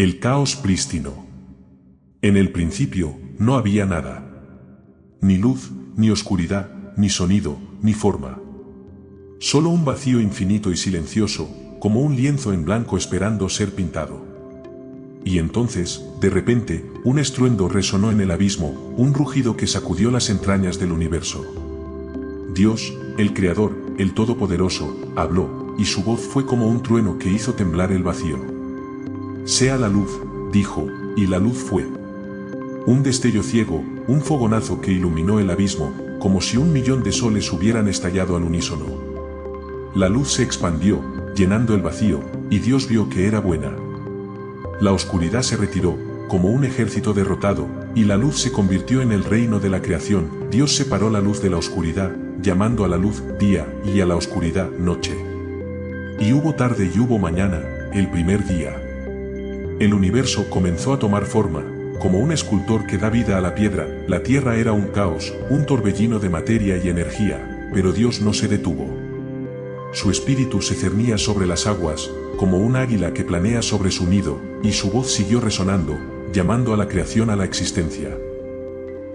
El caos prístino. En el principio, no había nada. Ni luz, ni oscuridad, ni sonido, ni forma. Solo un vacío infinito y silencioso, como un lienzo en blanco esperando ser pintado. Y entonces, de repente, un estruendo resonó en el abismo, un rugido que sacudió las entrañas del universo. Dios, el Creador, el Todopoderoso, habló, y su voz fue como un trueno que hizo temblar el vacío. «Sea la luz», dijo, y la luz fue. Un destello ciego, un fogonazo que iluminó el abismo, como si 1.000.000 de soles hubieran estallado al unísono. La luz se expandió, llenando el vacío, y Dios vio que era buena. La oscuridad se retiró, como un ejército derrotado, y la luz se convirtió en el reino de la creación. Dios separó la luz de la oscuridad, llamando a la luz día, y a la oscuridad noche. Y hubo tarde y hubo mañana, el primer día. El universo comenzó a tomar forma, como un escultor que da vida a la piedra. La tierra era un caos, un torbellino de materia y energía, pero Dios no se detuvo. Su espíritu se cernía sobre las aguas, como un águila que planea sobre su nido, y su voz siguió resonando, llamando a la creación a la existencia.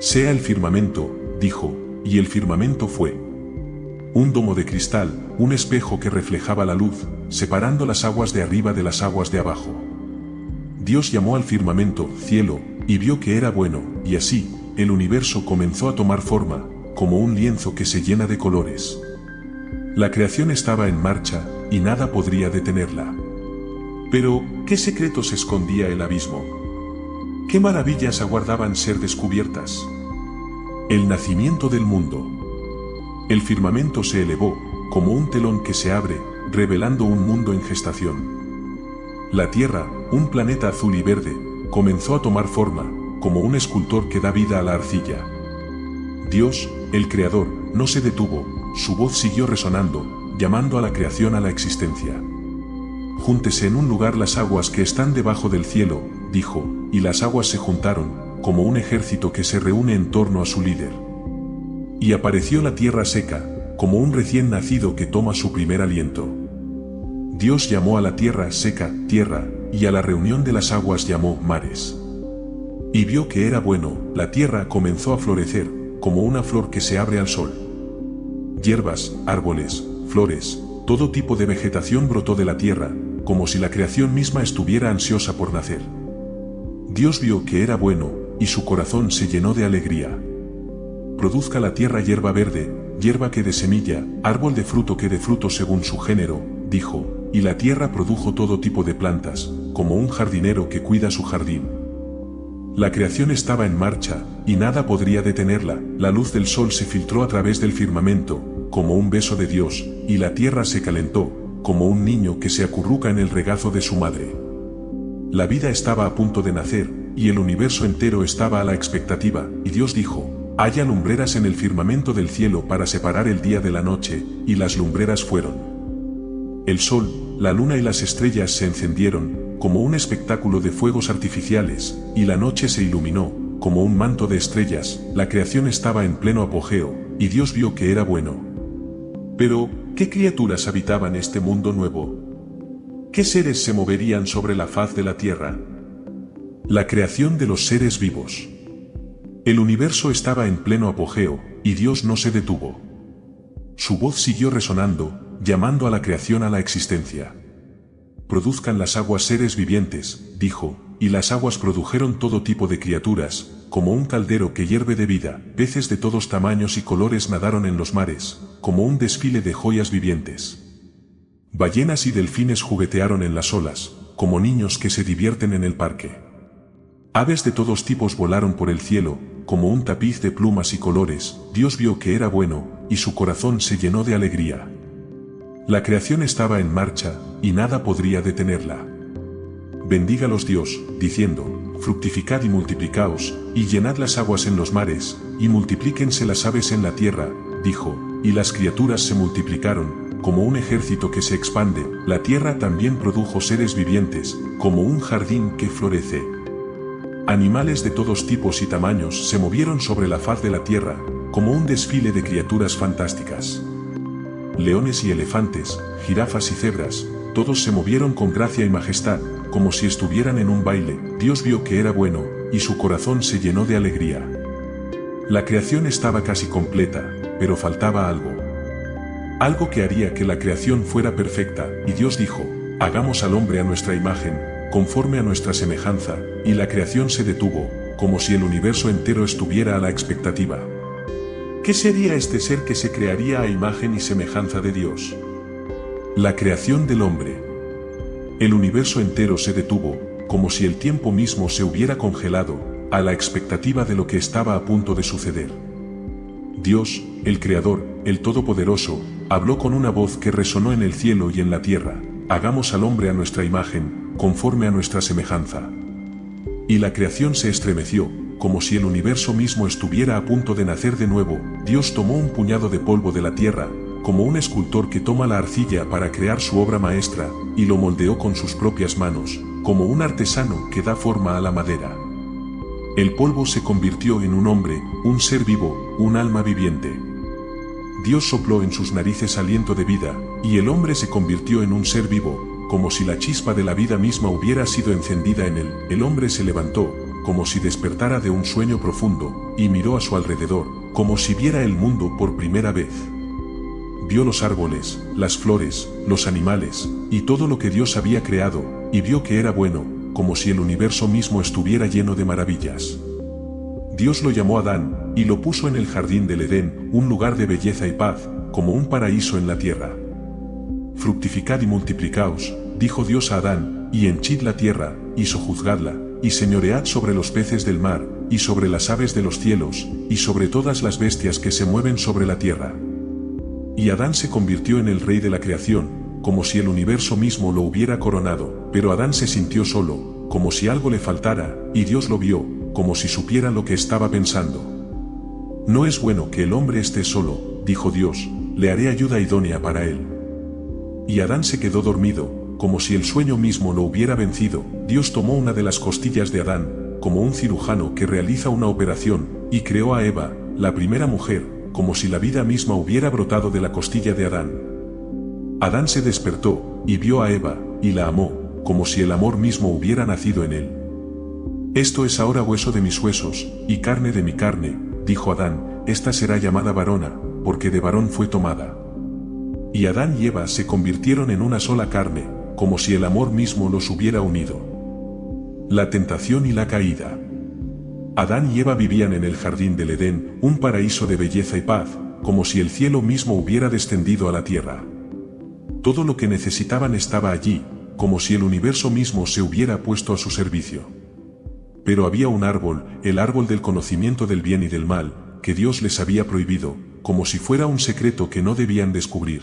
«Sea el firmamento», dijo, y el firmamento fue. Un domo de cristal, un espejo que reflejaba la luz, separando las aguas de arriba de las aguas de abajo. Dios llamó al firmamento cielo, y vio que era bueno, y así, el universo comenzó a tomar forma, como un lienzo que se llena de colores. La creación estaba en marcha, y nada podría detenerla. Pero, ¿qué secretos escondía el abismo? ¿Qué maravillas aguardaban ser descubiertas? El nacimiento del mundo. El firmamento se elevó, como un telón que se abre, revelando un mundo en gestación. La Tierra, un planeta azul y verde, comenzó a tomar forma, como un escultor que da vida a la arcilla. Dios, el Creador, no se detuvo, su voz siguió resonando, llamando a la creación a la existencia. «Júntese en un lugar las aguas que están debajo del cielo», dijo, y las aguas se juntaron, como un ejército que se reúne en torno a su líder. Y apareció la tierra seca, como un recién nacido que toma su primer aliento. Dios llamó a la tierra seca, tierra, y a la reunión de las aguas llamó mares. Y vio que era bueno. La tierra comenzó a florecer, como una flor que se abre al sol. Hierbas, árboles, flores, todo tipo de vegetación brotó de la tierra, como si la creación misma estuviera ansiosa por nacer. Dios vio que era bueno, y su corazón se llenó de alegría. Produzca la tierra hierba verde, hierba que dé semilla, árbol de fruto que dé fruto según su género, dijo, y la tierra produjo todo tipo de plantas, como un jardinero que cuida su jardín. La creación estaba en marcha, y nada podría detenerla. La luz del sol se filtró a través del firmamento, como un beso de Dios, y la tierra se calentó, como un niño que se acurruca en el regazo de su madre. La vida estaba a punto de nacer, y el universo entero estaba a la expectativa, y Dios dijo, «Haya lumbreras en el firmamento del cielo para separar el día de la noche», y las lumbreras fueron. El sol, la luna y las estrellas se encendieron, como un espectáculo de fuegos artificiales, y la noche se iluminó, como un manto de estrellas. La creación estaba en pleno apogeo, y Dios vio que era bueno. Pero, ¿qué criaturas habitaban este mundo nuevo? ¿Qué seres se moverían sobre la faz de la tierra? La creación de los seres vivos. El universo estaba en pleno apogeo, y Dios no se detuvo. Su voz siguió resonando, llamando a la creación a la existencia. «Produzcan las aguas seres vivientes», dijo, y las aguas produjeron todo tipo de criaturas, como un caldero que hierve de vida. Peces de todos tamaños y colores nadaron en los mares, como un desfile de joyas vivientes. Ballenas y delfines juguetearon en las olas, como niños que se divierten en el parque. Aves de todos tipos volaron por el cielo, como un tapiz de plumas y colores. Dios vio que era bueno, y su corazón se llenó de alegría. La creación estaba en marcha, y nada podría detenerla. Bendígalos Dios, diciendo, fructificad y multiplicaos, y llenad las aguas en los mares, y multiplíquense las aves en la tierra, dijo, y las criaturas se multiplicaron, como un ejército que se expande. La tierra también produjo seres vivientes, como un jardín que florece. Animales de todos tipos y tamaños se movieron sobre la faz de la tierra, como un desfile de criaturas fantásticas. Leones y elefantes, jirafas y cebras, todos se movieron con gracia y majestad, como si estuvieran en un baile. Dios vio que era bueno, y su corazón se llenó de alegría. La creación estaba casi completa, pero faltaba algo. Algo que haría que la creación fuera perfecta, y Dios dijo, hagamos al hombre a nuestra imagen, conforme a nuestra semejanza, y la creación se detuvo, como si el universo entero estuviera a la expectativa. ¿Qué sería este ser que se crearía a imagen y semejanza de Dios? La creación del hombre. El universo entero se detuvo, como si el tiempo mismo se hubiera congelado, a la expectativa de lo que estaba a punto de suceder. Dios, el Creador, el Todopoderoso, habló con una voz que resonó en el cielo y en la tierra, hagamos al hombre a nuestra imagen, conforme a nuestra semejanza. Y la creación se estremeció, como si el universo mismo estuviera a punto de nacer de nuevo. Dios tomó un puñado de polvo de la tierra, como un escultor que toma la arcilla para crear su obra maestra, y lo moldeó con sus propias manos, como un artesano que da forma a la madera. El polvo se convirtió en un hombre, un ser vivo, un alma viviente. Dios sopló en sus narices aliento de vida, y el hombre se convirtió en un ser vivo, como si la chispa de la vida misma hubiera sido encendida en él. El hombre se levantó, como si despertara de un sueño profundo, y miró a su alrededor, como si viera el mundo por primera vez. Vio los árboles, las flores, los animales, y todo lo que Dios había creado, y vio que era bueno, como si el universo mismo estuviera lleno de maravillas. Dios lo llamó Adán, y lo puso en el jardín del Edén, un lugar de belleza y paz, como un paraíso en la tierra. Fructificad y multiplicaos, dijo Dios a Adán, y henchid la tierra, y sojuzgadla, y señoread sobre los peces del mar, y sobre las aves de los cielos, y sobre todas las bestias que se mueven sobre la tierra. Y Adán se convirtió en el rey de la creación, como si el universo mismo lo hubiera coronado, pero Adán se sintió solo, como si algo le faltara, y Dios lo vio, como si supiera lo que estaba pensando. No es bueno que el hombre esté solo, dijo Dios, le haré ayuda idónea para él. Y Adán se quedó dormido, como si el sueño mismo lo hubiera vencido. Dios tomó una de las costillas de Adán, como un cirujano que realiza una operación, y creó a Eva, la primera mujer, como si la vida misma hubiera brotado de la costilla de Adán. Adán se despertó, y vio a Eva, y la amó, como si el amor mismo hubiera nacido en él. Esto es ahora hueso de mis huesos, y carne de mi carne, dijo Adán, esta será llamada varona, porque de varón fue tomada. Y Adán y Eva se convirtieron en una sola carne, como si el amor mismo los hubiera unido. La tentación y la caída. Adán y Eva vivían en el jardín del Edén, un paraíso de belleza y paz, como si el cielo mismo hubiera descendido a la tierra. Todo lo que necesitaban estaba allí, como si el universo mismo se hubiera puesto a su servicio. Pero había un árbol, el árbol del conocimiento del bien y del mal, que Dios les había prohibido, como si fuera un secreto que no debían descubrir.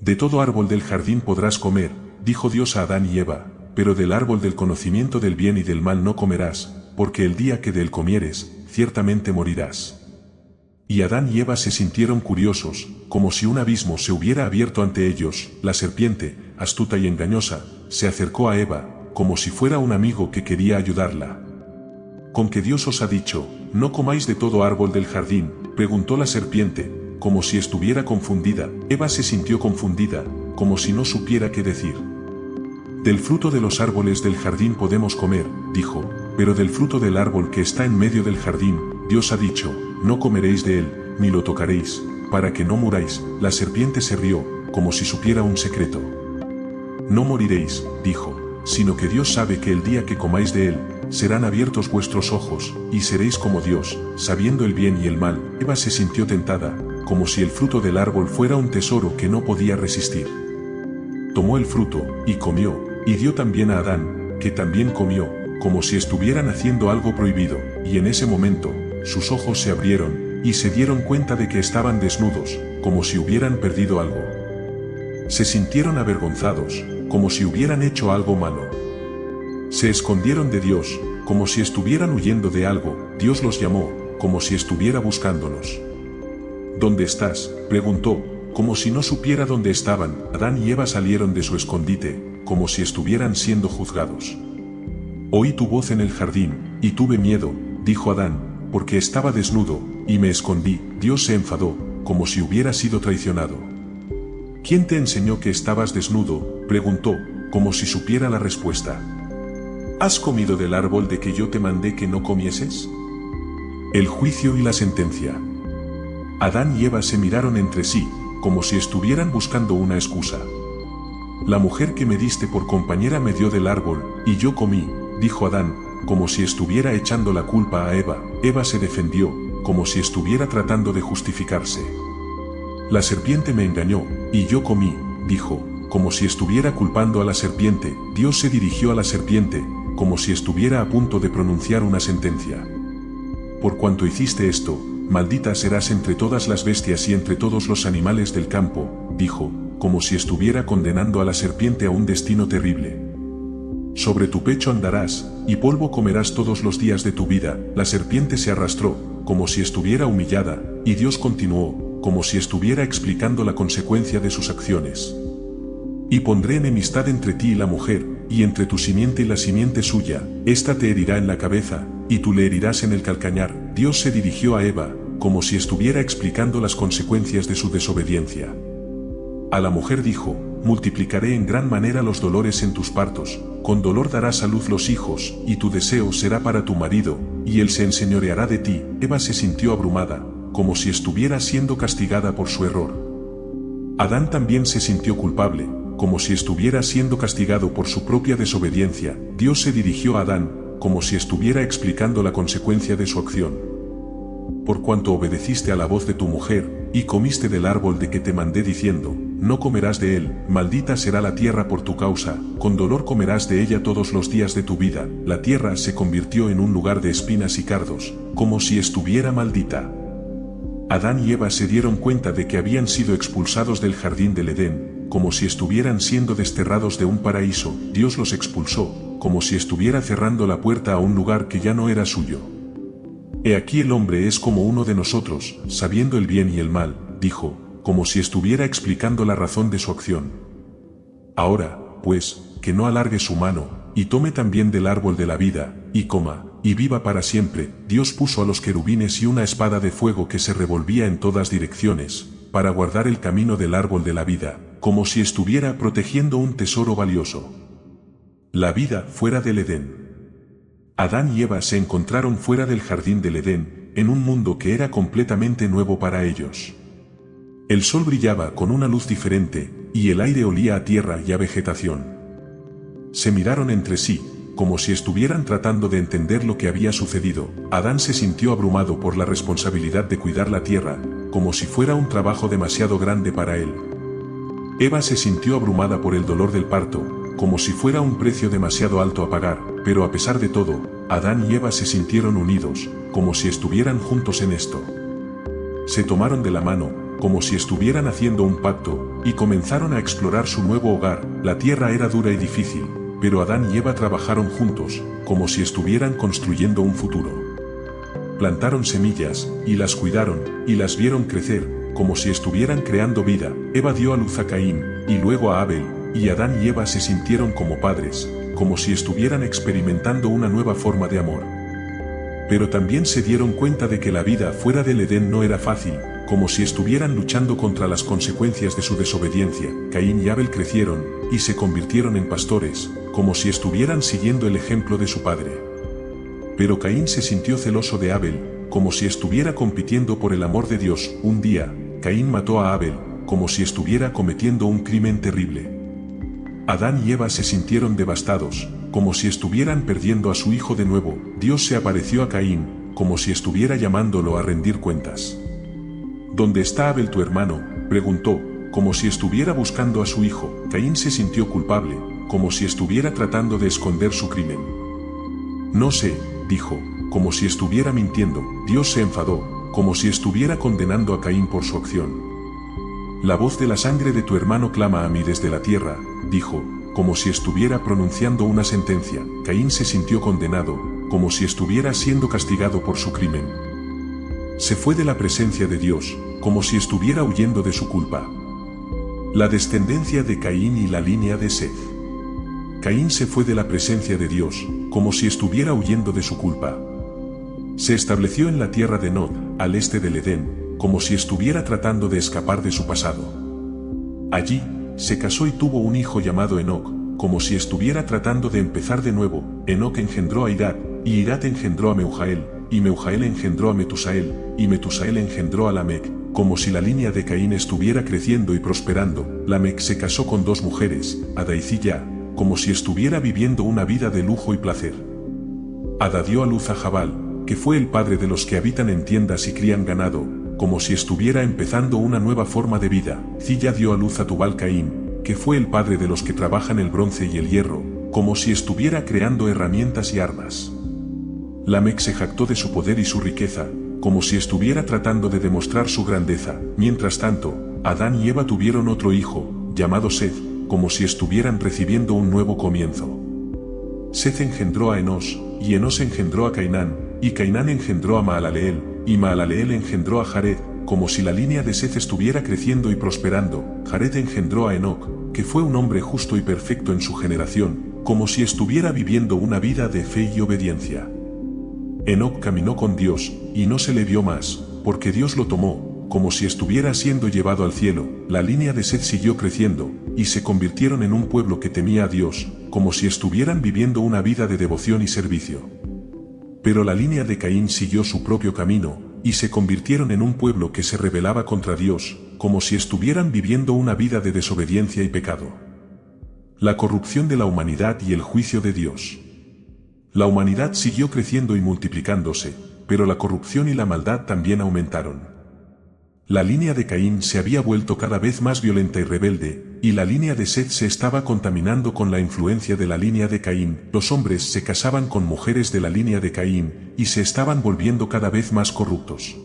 De todo árbol del jardín podrás comer, dijo Dios a Adán y Eva, pero del árbol del conocimiento del bien y del mal no comerás, porque el día que de él comieres, ciertamente morirás. Y Adán y Eva se sintieron curiosos, como si un abismo se hubiera abierto ante ellos. La serpiente, astuta y engañosa, se acercó a Eva, como si fuera un amigo que quería ayudarla. ¿Con qué Dios os ha dicho, no comáis de todo árbol del jardín?, preguntó la serpiente, como si estuviera confundida. Eva se sintió confundida, como si no supiera qué decir. Del fruto de los árboles del jardín podemos comer, dijo, pero del fruto del árbol que está en medio del jardín, Dios ha dicho, no comeréis de él, ni lo tocaréis, para que no muráis. La serpiente se rió, como si supiera un secreto. No moriréis, dijo, sino que Dios sabe que el día que comáis de él, serán abiertos vuestros ojos, y seréis como Dios, sabiendo el bien y el mal. Eva se sintió tentada, como si el fruto del árbol fuera un tesoro que no podía resistir. Tomó el fruto, y comió, y dio también a Adán, que también comió, como si estuvieran haciendo algo prohibido, y en ese momento, sus ojos se abrieron, y se dieron cuenta de que estaban desnudos, como si hubieran perdido algo. Se sintieron avergonzados, como si hubieran hecho algo malo. Se escondieron de Dios, como si estuvieran huyendo de algo. Dios los llamó, como si estuviera buscándolos. ¿Dónde estás?, preguntó, como si no supiera dónde estaban. Adán y Eva salieron de su escondite, como si estuvieran siendo juzgados. Oí tu voz en el jardín, y tuve miedo, dijo Adán, porque estaba desnudo, y me escondí. Dios se enfadó, como si hubiera sido traicionado. ¿Quién te enseñó que estabas desnudo?, preguntó, como si supiera la respuesta. ¿Has comido del árbol de que yo te mandé que no comieses? El juicio y la sentencia. Adán y Eva se miraron entre sí, como si estuvieran buscando una excusa. La mujer que me diste por compañera me dio del árbol, y yo comí, dijo Adán, como si estuviera echando la culpa a Eva. Eva se defendió, como si estuviera tratando de justificarse. La serpiente me engañó, y yo comí, dijo, como si estuviera culpando a la serpiente. Dios se dirigió a la serpiente, como si estuviera a punto de pronunciar una sentencia. Por cuanto hiciste esto, maldita serás entre todas las bestias y entre todos los animales del campo, dijo, como si estuviera condenando a la serpiente a un destino terrible. Sobre tu pecho andarás, y polvo comerás todos los días de tu vida. La serpiente se arrastró, como si estuviera humillada, y Dios continuó, como si estuviera explicando la consecuencia de sus acciones. Y pondré enemistad entre ti y la mujer, y entre tu simiente y la simiente suya. Ésta te herirá en la cabeza, y tú le herirás en el calcañar. Dios se dirigió a Eva, como si estuviera explicando las consecuencias de su desobediencia. A la mujer dijo, multiplicaré en gran manera los dolores en tus partos, con dolor darás a luz los hijos, y tu deseo será para tu marido, y él se enseñoreará de ti. Eva se sintió abrumada, como si estuviera siendo castigada por su error. Adán también se sintió culpable, como si estuviera siendo castigado por su propia desobediencia. Dios se dirigió a Adán, como si estuviera explicando la consecuencia de su acción. Por cuanto obedeciste a la voz de tu mujer, y comiste del árbol de que te mandé diciendo, no comerás de él, maldita será la tierra por tu causa, con dolor comerás de ella todos los días de tu vida. La tierra se convirtió en un lugar de espinas y cardos, como si estuviera maldita. Adán y Eva se dieron cuenta de que habían sido expulsados del jardín del Edén, como si estuvieran siendo desterrados de un paraíso. Dios los expulsó, como si estuviera cerrando la puerta a un lugar que ya no era suyo. He aquí el hombre es como uno de nosotros, sabiendo el bien y el mal, dijo, como si estuviera explicando la razón de su acción. Ahora, pues, que no alargue su mano, y tome también del árbol de la vida, y coma, y viva para siempre. Dios puso a los querubines y una espada de fuego que se revolvía en todas direcciones, para guardar el camino del árbol de la vida, como si estuviera protegiendo un tesoro valioso. La vida fuera del Edén. Adán y Eva se encontraron fuera del jardín del Edén, en un mundo que era completamente nuevo para ellos. El sol brillaba con una luz diferente, y el aire olía a tierra y a vegetación. Se miraron entre sí, como si estuvieran tratando de entender lo que había sucedido. Adán se sintió abrumado por la responsabilidad de cuidar la tierra, como si fuera un trabajo demasiado grande para él. Eva se sintió abrumada por el dolor del parto, como si fuera un precio demasiado alto a pagar, pero a pesar de todo, Adán y Eva se sintieron unidos, como si estuvieran juntos en esto. Se tomaron de la mano, como si estuvieran haciendo un pacto, y comenzaron a explorar su nuevo hogar. La tierra era dura y difícil, pero Adán y Eva trabajaron juntos, como si estuvieran construyendo un futuro. Plantaron semillas, y las cuidaron, y las vieron crecer, como si estuvieran creando vida. Eva dio a luz a Caín, y luego a Abel, y Adán y Eva se sintieron como padres, como si estuvieran experimentando una nueva forma de amor. Pero también se dieron cuenta de que la vida fuera del Edén no era fácil, como si estuvieran luchando contra las consecuencias de su desobediencia. Caín y Abel crecieron, y se convirtieron en pastores, como si estuvieran siguiendo el ejemplo de su padre. Pero Caín se sintió celoso de Abel, como si estuviera compitiendo por el amor de Dios. Un día, Caín mató a Abel, como si estuviera cometiendo un crimen terrible. Adán y Eva se sintieron devastados, como si estuvieran perdiendo a su hijo de nuevo. Dios se apareció a Caín, como si estuviera llamándolo a rendir cuentas. ¿Dónde está Abel tu hermano?, preguntó, como si estuviera buscando a su hijo. Caín se sintió culpable, como si estuviera tratando de esconder su crimen. No sé, dijo, como si estuviera mintiendo. Dios se enfadó, como si estuviera condenando a Caín por su acción. La voz de la sangre de tu hermano clama a mí desde la tierra, dijo, como si estuviera pronunciando una sentencia. Caín se sintió condenado, como si estuviera siendo castigado por su crimen. Se fue de la presencia de Dios, como si estuviera huyendo de su culpa. La descendencia de Caín y la línea de Seth. Caín se fue de la presencia de Dios, como si estuviera huyendo de su culpa. Se estableció en la tierra de Nod, al este del Edén, como si estuviera tratando de escapar de su pasado. Allí, se casó y tuvo un hijo llamado Enoc, como si estuviera tratando de empezar de nuevo. Enoc engendró a Irad, y Irad engendró a Meujael, y Meujael engendró a Metusael, y Metusael engendró a Lamec, como si la línea de Caín estuviera creciendo y prosperando. Lamec se casó con 2 mujeres, Ada y Zilla, como si estuviera viviendo una vida de lujo y placer. Ada dio a luz a Jabal, que fue el padre de los que habitan en tiendas y crían ganado, como si estuviera empezando una nueva forma de vida. Zilla dio a luz a Tubal-Caín, que fue el padre de los que trabajan el bronce y el hierro, como si estuviera creando herramientas y armas. Lamec se jactó de su poder y su riqueza, como si estuviera tratando de demostrar su grandeza. Mientras tanto, Adán y Eva tuvieron otro hijo, llamado Seth, como si estuvieran recibiendo un nuevo comienzo. Seth engendró a Enos, y Enos engendró a Cainán, y Cainán engendró a Mahalaleel, y Mahalaleel engendró a Jared, como si la línea de Seth estuviera creciendo y prosperando. Jared engendró a Enoc, que fue un hombre justo y perfecto en su generación, como si estuviera viviendo una vida de fe y obediencia. Enoc caminó con Dios, y no se le vio más, porque Dios lo tomó, como si estuviera siendo llevado al cielo. La línea de Seth siguió creciendo, y se convirtieron en un pueblo que temía a Dios, como si estuvieran viviendo una vida de devoción y servicio. Pero la línea de Caín siguió su propio camino, y se convirtieron en un pueblo que se rebelaba contra Dios, como si estuvieran viviendo una vida de desobediencia y pecado. La corrupción de la humanidad y el juicio de Dios. La humanidad siguió creciendo y multiplicándose, pero la corrupción y la maldad también aumentaron. La línea de Caín se había vuelto cada vez más violenta y rebelde, y la línea de Seth se estaba contaminando con la influencia de la línea de Caín. Los hombres se casaban con mujeres de la línea de Caín, y se estaban volviendo cada vez más corruptos.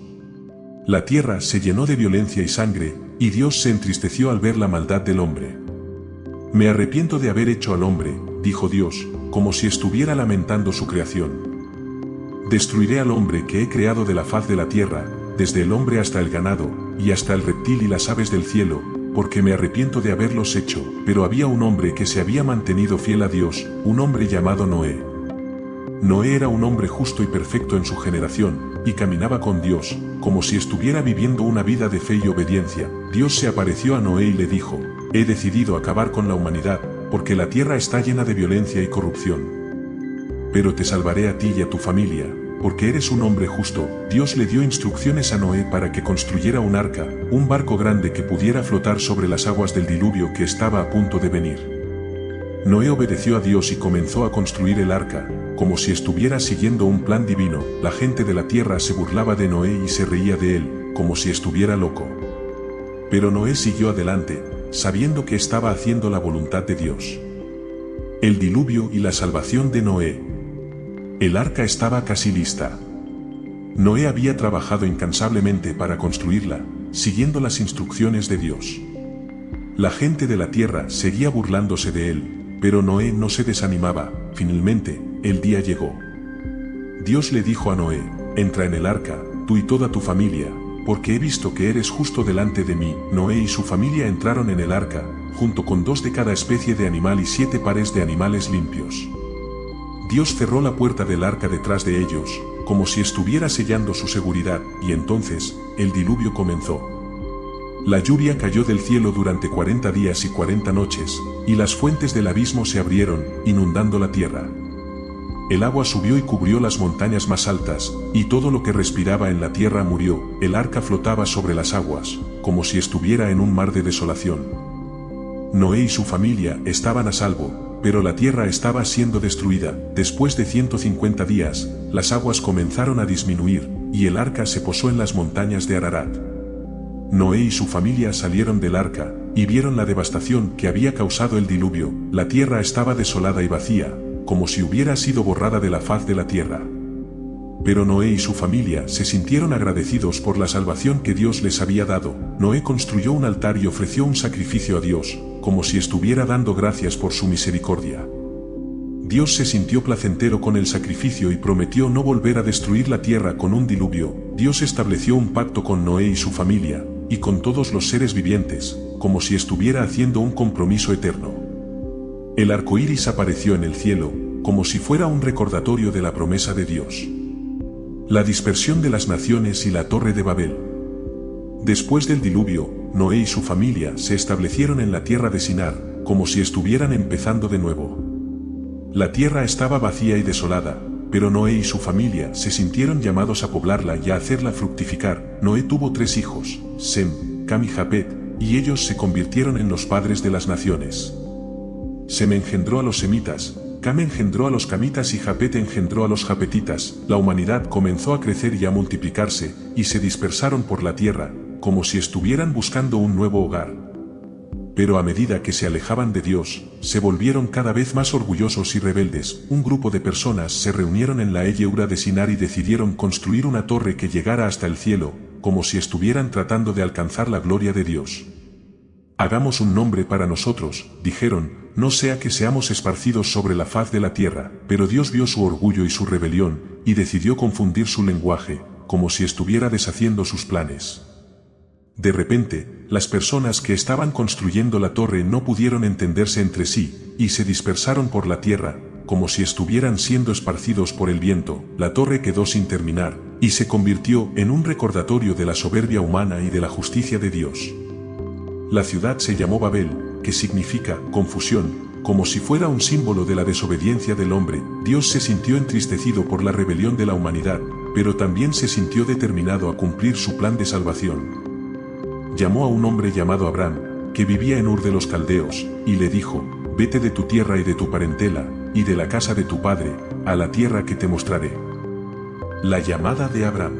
La tierra se llenó de violencia y sangre, y Dios se entristeció al ver la maldad del hombre. Me arrepiento de haber hecho al hombre, dijo Dios, como si estuviera lamentando su creación. Destruiré al hombre que he creado de la faz de la tierra, desde el hombre hasta el ganado, y hasta el reptil y las aves del cielo, porque me arrepiento de haberlos hecho. Pero había un hombre que se había mantenido fiel a Dios, un hombre llamado Noé. Noé era un hombre justo y perfecto en su generación, y caminaba con Dios, como si estuviera viviendo una vida de fe y obediencia. Dios se apareció a Noé y le dijo: he decidido acabar con la humanidad, porque la tierra está llena de violencia y corrupción. Pero te salvaré a ti y a tu familia, porque eres un hombre justo. Dios le dio instrucciones a Noé para que construyera un arca, un barco grande que pudiera flotar sobre las aguas del diluvio que estaba a punto de venir. Noé obedeció a Dios y comenzó a construir el arca, como si estuviera siguiendo un plan divino. La gente de la tierra se burlaba de Noé y se reía de él, como si estuviera loco. Pero Noé siguió adelante, sabiendo que estaba haciendo la voluntad de Dios. El diluvio y la salvación de Noé. El arca estaba casi lista. Noé había trabajado incansablemente para construirla, siguiendo las instrucciones de Dios. La gente de la tierra seguía burlándose de él, pero Noé no se desanimaba. Finalmente, el día llegó. Dios le dijo a Noé: entra en el arca, tú y toda tu familia, porque he visto que eres justo delante de mí. Noé y su familia entraron en el arca, junto con 2 de cada especie de animal y 7 pares de animales limpios. Dios cerró la puerta del arca detrás de ellos, como si estuviera sellando su seguridad, y entonces, el diluvio comenzó. La lluvia cayó del cielo durante 40 días y 40 noches, y las fuentes del abismo se abrieron, inundando la tierra. El agua subió y cubrió las montañas más altas, y todo lo que respiraba en la tierra murió. El arca flotaba sobre las aguas, como si estuviera en un mar de desolación. Noé y su familia estaban a salvo, pero la tierra estaba siendo destruida. Después de 150 días, las aguas comenzaron a disminuir, y el arca se posó en las montañas de Ararat. Noé y su familia salieron del arca, y vieron la devastación que había causado el diluvio. La tierra estaba desolada y vacía, como si hubiera sido borrada de la faz de la tierra. Pero Noé y su familia se sintieron agradecidos por la salvación que Dios les había dado. Noé construyó un altar y ofreció un sacrificio a Dios, como si estuviera dando gracias por su misericordia. Dios se sintió placentero con el sacrificio y prometió no volver a destruir la tierra con un diluvio. Dios estableció un pacto con Noé y su familia, y con todos los seres vivientes, como si estuviera haciendo un compromiso eterno. El arco iris apareció en el cielo, como si fuera un recordatorio de la promesa de Dios. La dispersión de las naciones y la torre de Babel. Después del diluvio, Noé y su familia se establecieron en la tierra de Sinar, como si estuvieran empezando de nuevo. La tierra estaba vacía y desolada, pero Noé y su familia se sintieron llamados a poblarla y a hacerla fructificar. Noé tuvo 3 hijos, Sem, Cam y Japet, y ellos se convirtieron en los padres de las naciones. Sem engendró a los semitas, Cam engendró a los camitas y Japet engendró a los japetitas. La humanidad comenzó a crecer y a multiplicarse, y se dispersaron por la tierra, como si estuvieran buscando un nuevo hogar. Pero a medida que se alejaban de Dios, se volvieron cada vez más orgullosos y rebeldes. Un grupo de personas se reunieron en la Eura de Sinar y decidieron construir una torre que llegara hasta el cielo, como si estuvieran tratando de alcanzar la gloria de Dios. Hagamos un nombre para nosotros, dijeron, no sea que seamos esparcidos sobre la faz de la tierra. Pero Dios vio su orgullo y su rebelión, y decidió confundir su lenguaje, como si estuviera deshaciendo sus planes. De repente, las personas que estaban construyendo la torre no pudieron entenderse entre sí, y se dispersaron por la tierra, como si estuvieran siendo esparcidos por el viento. La torre quedó sin terminar, y se convirtió en un recordatorio de la soberbia humana y de la justicia de Dios. La ciudad se llamó Babel, que significa confusión, como si fuera un símbolo de la desobediencia del hombre. Dios se sintió entristecido por la rebelión de la humanidad, pero también se sintió determinado a cumplir su plan de salvación. Llamó a un hombre llamado Abraham, que vivía en Ur de los Caldeos, y le dijo, vete de tu tierra y de tu parentela, y de la casa de tu padre, a la tierra que te mostraré. La llamada de Abraham.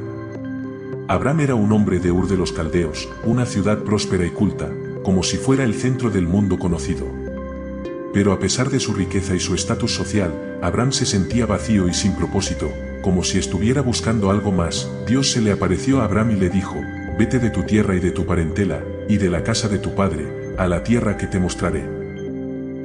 Abraham era un hombre de Ur de los Caldeos, una ciudad próspera y culta, como si fuera el centro del mundo conocido. Pero a pesar de su riqueza y su estatus social, Abraham se sentía vacío y sin propósito, como si estuviera buscando algo más. Dios se le apareció a Abraham y le dijo, vete de tu tierra y de tu parentela, y de la casa de tu padre, a la tierra que te mostraré.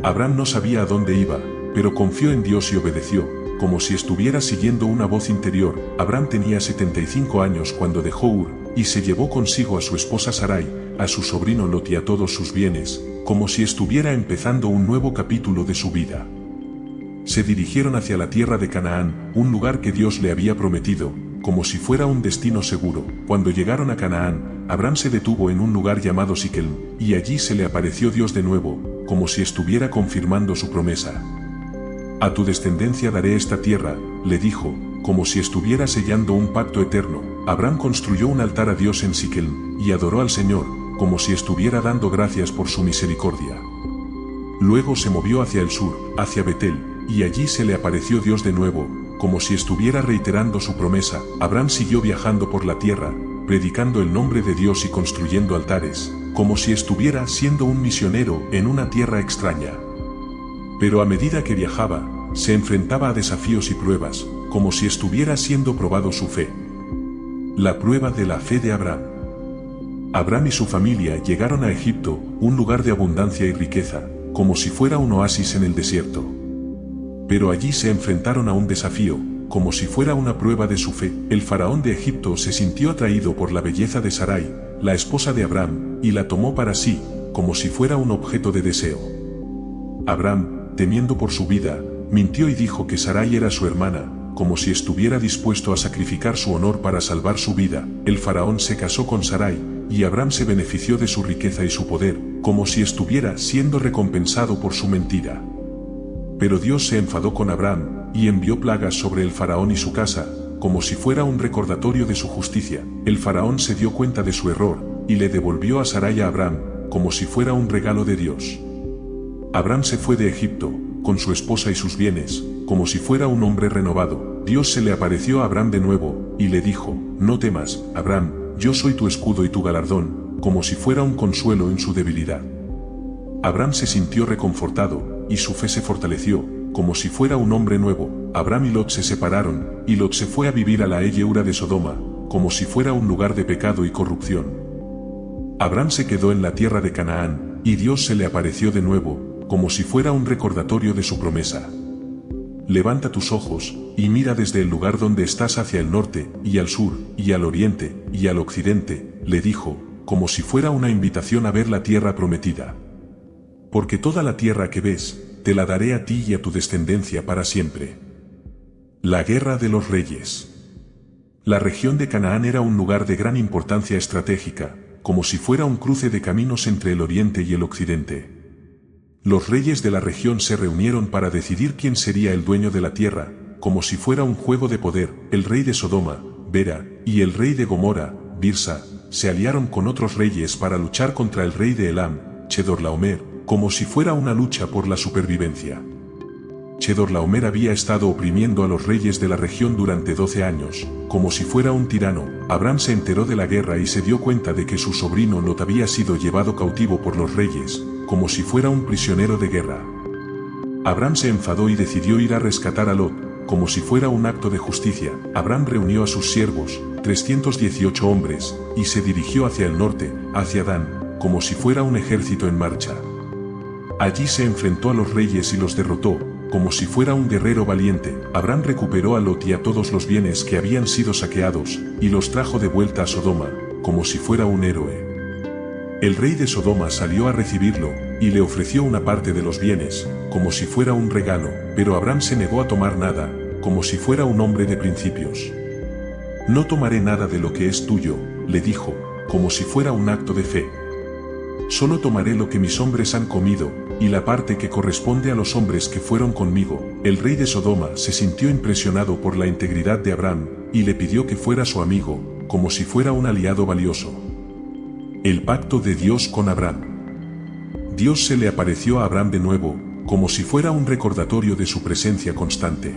Abraham no sabía a dónde iba, pero confió en Dios y obedeció, como si estuviera siguiendo una voz interior. Abraham tenía 75 años cuando dejó Ur, y se llevó consigo a su esposa Sarai, a su sobrino Lot y a todos sus bienes, como si estuviera empezando un nuevo capítulo de su vida. Se dirigieron hacia la tierra de Canaán, un lugar que Dios le había prometido, como si fuera un destino seguro. Cuando llegaron a Canaán, Abraham se detuvo en un lugar llamado Siquem, y allí se le apareció Dios de nuevo, como si estuviera confirmando su promesa. A tu descendencia daré esta tierra, le dijo, como si estuviera sellando un pacto eterno. Abraham construyó un altar a Dios en Siquem, y adoró al Señor, como si estuviera dando gracias por su misericordia. Luego se movió hacia el sur, hacia Betel, y allí se le apareció Dios de nuevo, como si estuviera reiterando su promesa. Abraham siguió viajando por la tierra, predicando el nombre de Dios y construyendo altares, como si estuviera siendo un misionero en una tierra extraña. Pero a medida que viajaba, se enfrentaba a desafíos y pruebas, como si estuviera siendo probado su fe. La prueba de la fe de Abraham. Abraham y su familia llegaron a Egipto, un lugar de abundancia y riqueza, como si fuera un oasis en el desierto. Pero allí se enfrentaron a un desafío, como si fuera una prueba de su fe. El faraón de Egipto se sintió atraído por la belleza de Sarai, la esposa de Abraham, y la tomó para sí, como si fuera un objeto de deseo. Abraham, temiendo por su vida, mintió y dijo que Sarai era su hermana, como si estuviera dispuesto a sacrificar su honor para salvar su vida. El faraón se casó con Sarai, y Abraham se benefició de su riqueza y su poder, como si estuviera siendo recompensado por su mentira. Pero Dios se enfadó con Abraham, y envió plagas sobre el faraón y su casa, como si fuera un recordatorio de su justicia. El faraón se dio cuenta de su error, y le devolvió a Sarai a Abraham, como si fuera un regalo de Dios. Abraham se fue de Egipto, con su esposa y sus bienes, como si fuera un hombre renovado. Dios se le apareció a Abraham de nuevo, y le dijo, no temas, Abraham, yo soy tu escudo y tu galardón, como si fuera un consuelo en su debilidad. Abraham se sintió reconfortado, y su fe se fortaleció, como si fuera un hombre nuevo. Abraham y Lot se separaron, y Lot se fue a vivir a la Eura de Sodoma, como si fuera un lugar de pecado y corrupción. Abraham se quedó en la tierra de Canaán, y Dios se le apareció de nuevo, como si fuera un recordatorio de su promesa. Levanta tus ojos, y mira desde el lugar donde estás hacia el norte, y al sur, y al oriente, y al occidente, le dijo, como si fuera una invitación a ver la tierra prometida. Porque toda la tierra que ves, te la daré a ti y a tu descendencia para siempre. La guerra de los reyes. La región de Canaán era un lugar de gran importancia estratégica, como si fuera un cruce de caminos entre el oriente y el occidente. Los reyes de la región se reunieron para decidir quién sería el dueño de la tierra, como si fuera un juego de poder. El rey de Sodoma, Bera, y el rey de Gomorra, Birsa, se aliaron con otros reyes para luchar contra el rey de Elam, Chedorlaomer, como si fuera una lucha por la supervivencia. Chedorlaomer había estado oprimiendo a los reyes de la región durante 12 años, como si fuera un tirano. Abram se enteró de la guerra y se dio cuenta de que su sobrino Lot había sido llevado cautivo por los reyes, como si fuera un prisionero de guerra. Abram se enfadó y decidió ir a rescatar a Lot, como si fuera un acto de justicia. Abram reunió a sus siervos, 318 hombres, y se dirigió hacia el norte, hacia Dan, como si fuera un ejército en marcha. Allí se enfrentó a los reyes y los derrotó, como si fuera un guerrero valiente. Abram recuperó a Lot y a todos los bienes que habían sido saqueados, y los trajo de vuelta a Sodoma, como si fuera un héroe. El rey de Sodoma salió a recibirlo, y le ofreció una parte de los bienes, como si fuera un regalo, pero Abram se negó a tomar nada, como si fuera un hombre de principios. No tomaré nada de lo que es tuyo, le dijo, como si fuera un acto de fe. Solo tomaré lo que mis hombres han comido, y la parte que corresponde a los hombres que fueron conmigo. El rey de Sodoma se sintió impresionado por la integridad de Abram, y le pidió que fuera su amigo, como si fuera un aliado valioso. El pacto de Dios con Abram. Dios se le apareció a Abram de nuevo, como si fuera un recordatorio de su presencia constante.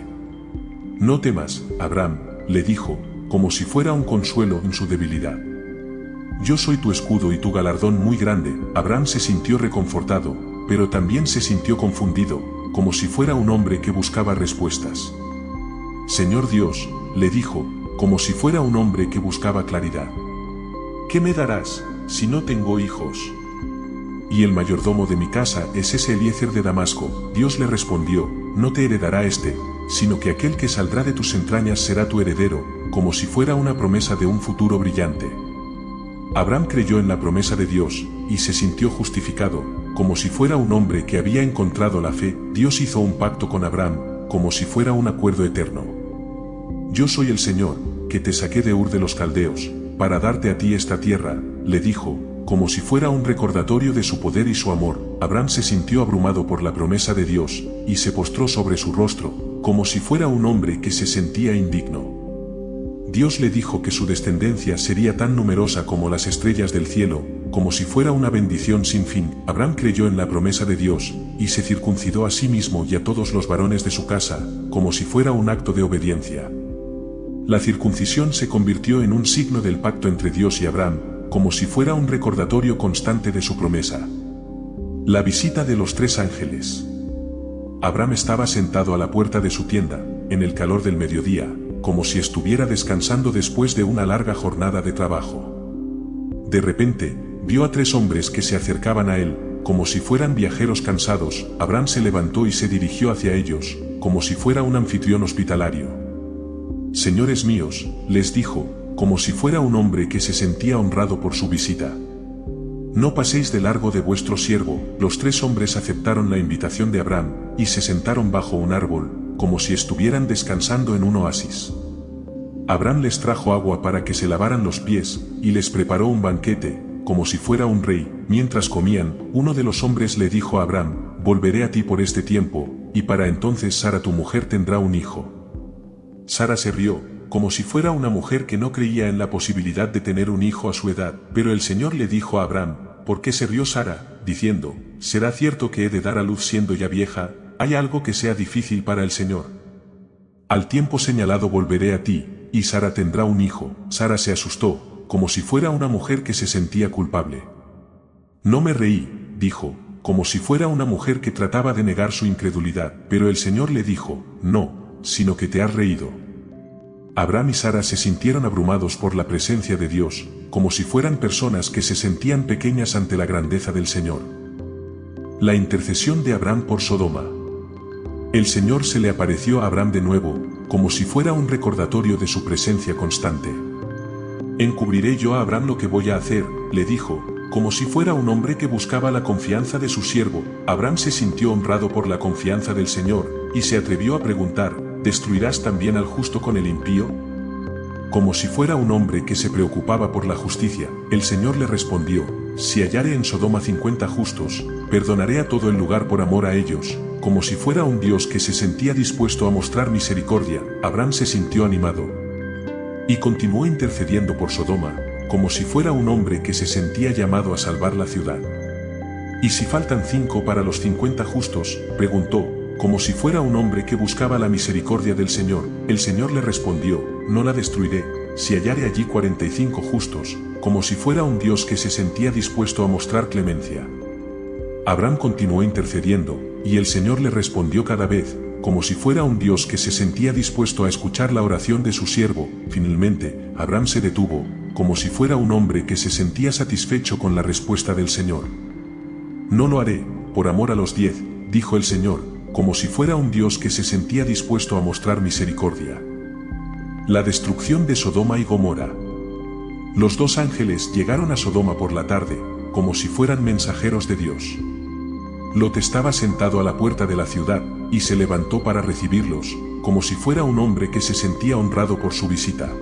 No temas, Abram, le dijo, como si fuera un consuelo en su debilidad. Yo soy tu escudo y tu galardón muy grande. Abram se sintió reconfortado, pero también se sintió confundido, como si fuera un hombre que buscaba respuestas. Señor Dios, le dijo, como si fuera un hombre que buscaba claridad. ¿Qué me darás, si no tengo hijos? Y el mayordomo de mi casa es ese Eliezer de Damasco. Dios le respondió, no te heredará sino que aquel que saldrá de tus entrañas será tu heredero, como si fuera una promesa de un futuro brillante. Abram creyó en la promesa de Dios, y se sintió justificado, como si fuera un hombre que había encontrado la fe. Dios hizo un pacto con Abram, como si fuera un acuerdo eterno. Yo soy el Señor, que te saqué de Ur de los Caldeos, para darte a ti esta tierra, le dijo, como si fuera un recordatorio de su poder y su amor. Abram se sintió abrumado por la promesa de Dios, y se postró sobre su rostro, como si fuera un hombre que se sentía indigno. Dios le dijo que su descendencia sería tan numerosa como las estrellas del cielo, como si fuera una bendición sin fin. Abram creyó en la promesa de Dios, y se circuncidó a sí mismo y a todos los varones de su casa, como si fuera un acto de obediencia. La circuncisión se convirtió en un signo del pacto entre Dios y Abram, como si fuera un recordatorio constante de su promesa. La visita de los 3 ángeles. Abram estaba sentado a la puerta de su tienda, en el calor del mediodía, como si estuviera descansando después de una larga jornada de trabajo. De repente, vio a 3 hombres que se acercaban a él, como si fueran viajeros cansados. Abram se levantó y se dirigió hacia ellos, como si fuera un anfitrión hospitalario. Señores míos, les dijo, como si fuera un hombre que se sentía honrado por su visita. No paséis de largo de vuestro siervo. Los 3 hombres aceptaron la invitación de Abram, y se sentaron bajo un árbol, como si estuvieran descansando en un oasis. Abram les trajo agua para que se lavaran los pies, y les preparó un banquete, como si fuera un rey. Mientras comían, uno de los hombres le dijo a Abram, volveré a ti por este tiempo, y para entonces Sara tu mujer tendrá un hijo. Sara se rió, como si fuera una mujer que no creía en la posibilidad de tener un hijo a su edad. Pero el Señor le dijo a Abram, ¿por qué se rió Sara? Diciendo, ¿será cierto que he de dar a luz siendo ya vieja? ¿Hay algo que sea difícil para el Señor? Al tiempo señalado volveré a ti, y Sara tendrá un hijo. Sara se asustó, como si fuera una mujer que se sentía culpable. No me reí, dijo, como si fuera una mujer que trataba de negar su incredulidad. Pero el Señor le dijo, no, sino que te has reído. Abram y Sara se sintieron abrumados por la presencia de Dios, como si fueran personas que se sentían pequeñas ante la grandeza del Señor. La intercesión de Abram por Sodoma. El Señor se le apareció a Abram de nuevo, como si fuera un recordatorio de su presencia constante. Encubriré yo a Abram lo que voy a hacer, le dijo, como si fuera un hombre que buscaba la confianza de su siervo. Abram se sintió honrado por la confianza del Señor, y se atrevió a preguntar, ¿destruirás también al justo con el impío? Como si fuera un hombre que se preocupaba por la justicia, el Señor le respondió, si hallare en Sodoma 50 justos, perdonaré a todo el lugar por amor a ellos, como si fuera un Dios que se sentía dispuesto a mostrar misericordia. Abraham se sintió animado y continuó intercediendo por Sodoma, como si fuera un hombre que se sentía llamado a salvar la ciudad. ¿Y si faltan 5 para los 50 justos?, preguntó, como si fuera un hombre que buscaba la misericordia del Señor. El Señor le respondió, no la destruiré, si hallare allí 45 justos, como si fuera un Dios que se sentía dispuesto a mostrar clemencia. Abraham continuó intercediendo, y el Señor le respondió cada vez, como si fuera un Dios que se sentía dispuesto a escuchar la oración de su siervo. Finalmente, Abraham se detuvo, como si fuera un hombre que se sentía satisfecho con la respuesta del Señor. No lo haré, por amor a los 10, dijo el Señor, como si fuera un Dios que se sentía dispuesto a mostrar misericordia. La destrucción de Sodoma y Gomorra. Los 2 ángeles llegaron a Sodoma por la tarde, como si fueran mensajeros de Dios. Lot estaba sentado a la puerta de la ciudad, y se levantó para recibirlos, como si fuera un hombre que se sentía honrado por su visita.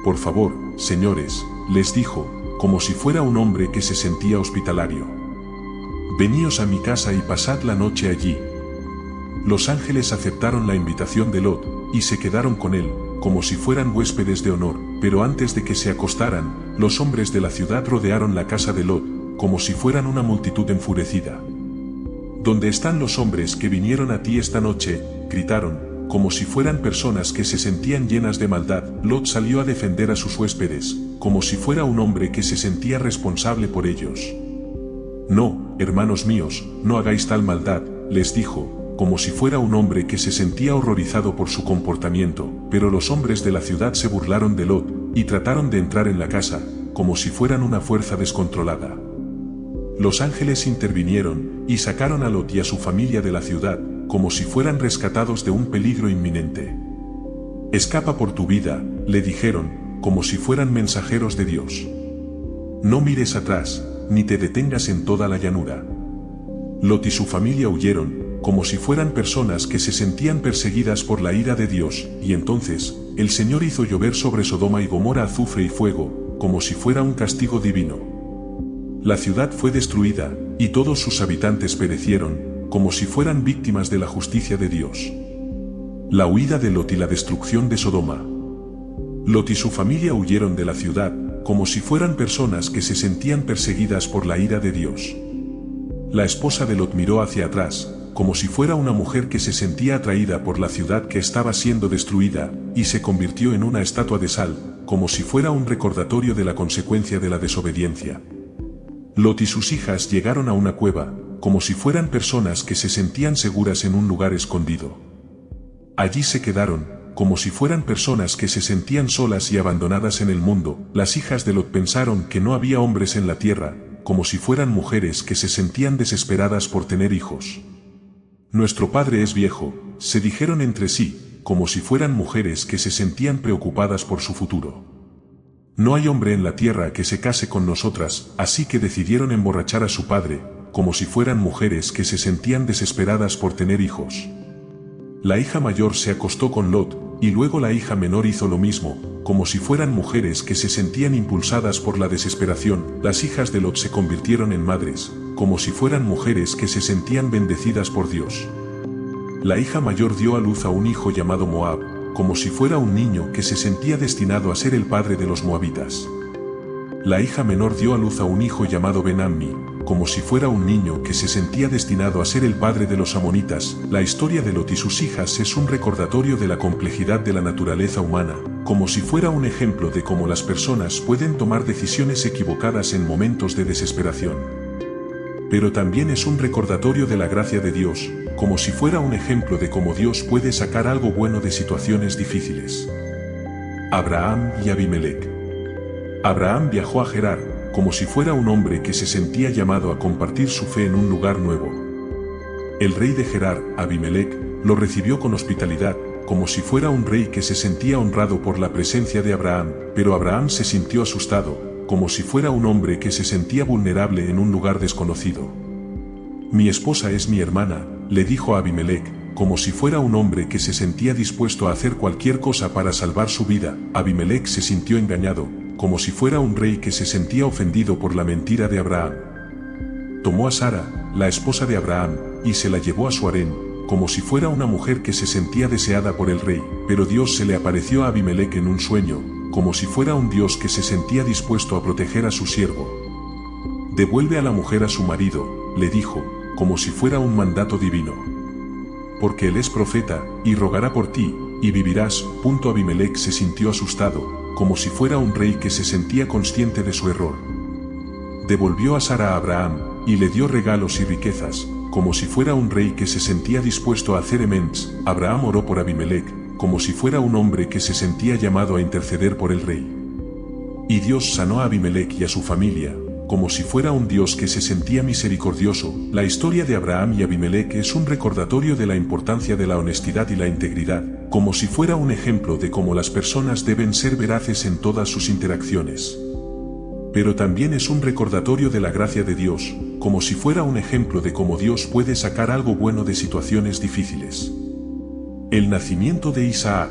Por favor, señores, les dijo, como si fuera un hombre que se sentía hospitalario. Veníos a mi casa y pasad la noche allí. Los ángeles aceptaron la invitación de Lot, y se quedaron con él, como si fueran huéspedes de honor, pero antes de que se acostaran, los hombres de la ciudad rodearon la casa de Lot, como si fueran una multitud enfurecida. ¿Dónde están los hombres que vinieron a ti esta noche?, gritaron, como si fueran personas que se sentían llenas de maldad. Lot salió a defender a sus huéspedes, como si fuera un hombre que se sentía responsable por ellos. No, hermanos míos, no hagáis tal maldad, les dijo, como si fuera un hombre que se sentía horrorizado por su comportamiento. Pero los hombres de la ciudad se burlaron de Lot, y trataron de entrar en la casa, como si fueran una fuerza descontrolada. Los ángeles intervinieron, y sacaron a Lot y a su familia de la ciudad, como si fueran rescatados de un peligro inminente. Escapa por tu vida, le dijeron, como si fueran mensajeros de Dios. No mires atrás, ni te detengas en toda la llanura. Lot y su familia huyeron, como si fueran personas que se sentían perseguidas por la ira de Dios, y entonces, el Señor hizo llover sobre Sodoma y Gomorra azufre y fuego, como si fuera un castigo divino. La ciudad fue destruida, y todos sus habitantes perecieron, como si fueran víctimas de la justicia de Dios. La huida de Lot y la destrucción de Sodoma. Lot y su familia huyeron de la ciudad, como si fueran personas que se sentían perseguidas por la ira de Dios. La esposa de Lot miró hacia atrás, como si fuera una mujer que se sentía atraída por la ciudad que estaba siendo destruida, y se convirtió en una estatua de sal, como si fuera un recordatorio de la consecuencia de la desobediencia. Lot y sus hijas llegaron a una cueva, como si fueran personas que se sentían seguras en un lugar escondido. Allí se quedaron, como si fueran personas que se sentían solas y abandonadas en el mundo. Las hijas de Lot pensaron que no había hombres en la tierra, como si fueran mujeres que se sentían desesperadas por tener hijos. Nuestro padre es viejo, se dijeron entre sí, como si fueran mujeres que se sentían preocupadas por su futuro. No hay hombre en la tierra que se case con nosotras, así que decidieron emborrachar a su padre, como si fueran mujeres que se sentían desesperadas por tener hijos. La hija mayor se acostó con Lot, y luego la hija menor hizo lo mismo, como si fueran mujeres que se sentían impulsadas por la desesperación. Las hijas de Lot se convirtieron en madres, como si fueran mujeres que se sentían bendecidas por Dios. La hija mayor dio a luz a un hijo llamado Moab, como si fuera un niño que se sentía destinado a ser el padre de los moabitas. La hija menor dio a luz a un hijo llamado Ben-Ammi, como si fuera un niño que se sentía destinado a ser el padre de los amonitas. La historia de Lot y sus hijas es un recordatorio de la complejidad de la naturaleza humana, como si fuera un ejemplo de cómo las personas pueden tomar decisiones equivocadas en momentos de desesperación. Pero también es un recordatorio de la gracia de Dios, como si fuera un ejemplo de cómo Dios puede sacar algo bueno de situaciones difíciles. Abraham y Abimelech. Abraham viajó a Gerar, como si fuera un hombre que se sentía llamado a compartir su fe en un lugar nuevo. El rey de Gerar, Abimelech, lo recibió con hospitalidad, como si fuera un rey que se sentía honrado por la presencia de Abraham, pero Abraham se sintió asustado, como si fuera un hombre que se sentía vulnerable en un lugar desconocido. Mi esposa es mi hermana, le dijo a Abimelech, como si fuera un hombre que se sentía dispuesto a hacer cualquier cosa para salvar su vida. Abimelech se sintió engañado, como si fuera un rey que se sentía ofendido por la mentira de Abraham. Tomó a Sara, la esposa de Abraham, y se la llevó a su harén, como si fuera una mujer que se sentía deseada por el rey. Pero Dios se le apareció a Abimelec en un sueño, como si fuera un Dios que se sentía dispuesto a proteger a su siervo. Devuelve a la mujer a su marido, le dijo, como si fuera un mandato divino. Porque él es profeta, y rogará por ti, y vivirás. Abimelec se sintió asustado, como si fuera un rey que se sentía consciente de su error. Devolvió a Sara a Abraham, y le dio regalos y riquezas, como si fuera un rey que se sentía dispuesto a hacer amends. Abraham oró por Abimelec, como si fuera un hombre que se sentía llamado a interceder por el rey. Y Dios sanó a Abimelec y a su familia, como si fuera un Dios que se sentía misericordioso. La historia de Abraham y Abimelec es un recordatorio de la importancia de la honestidad y la integridad, como si fuera un ejemplo de cómo las personas deben ser veraces en todas sus interacciones. Pero también es un recordatorio de la gracia de Dios, como si fuera un ejemplo de cómo Dios puede sacar algo bueno de situaciones difíciles. El nacimiento de Isaac.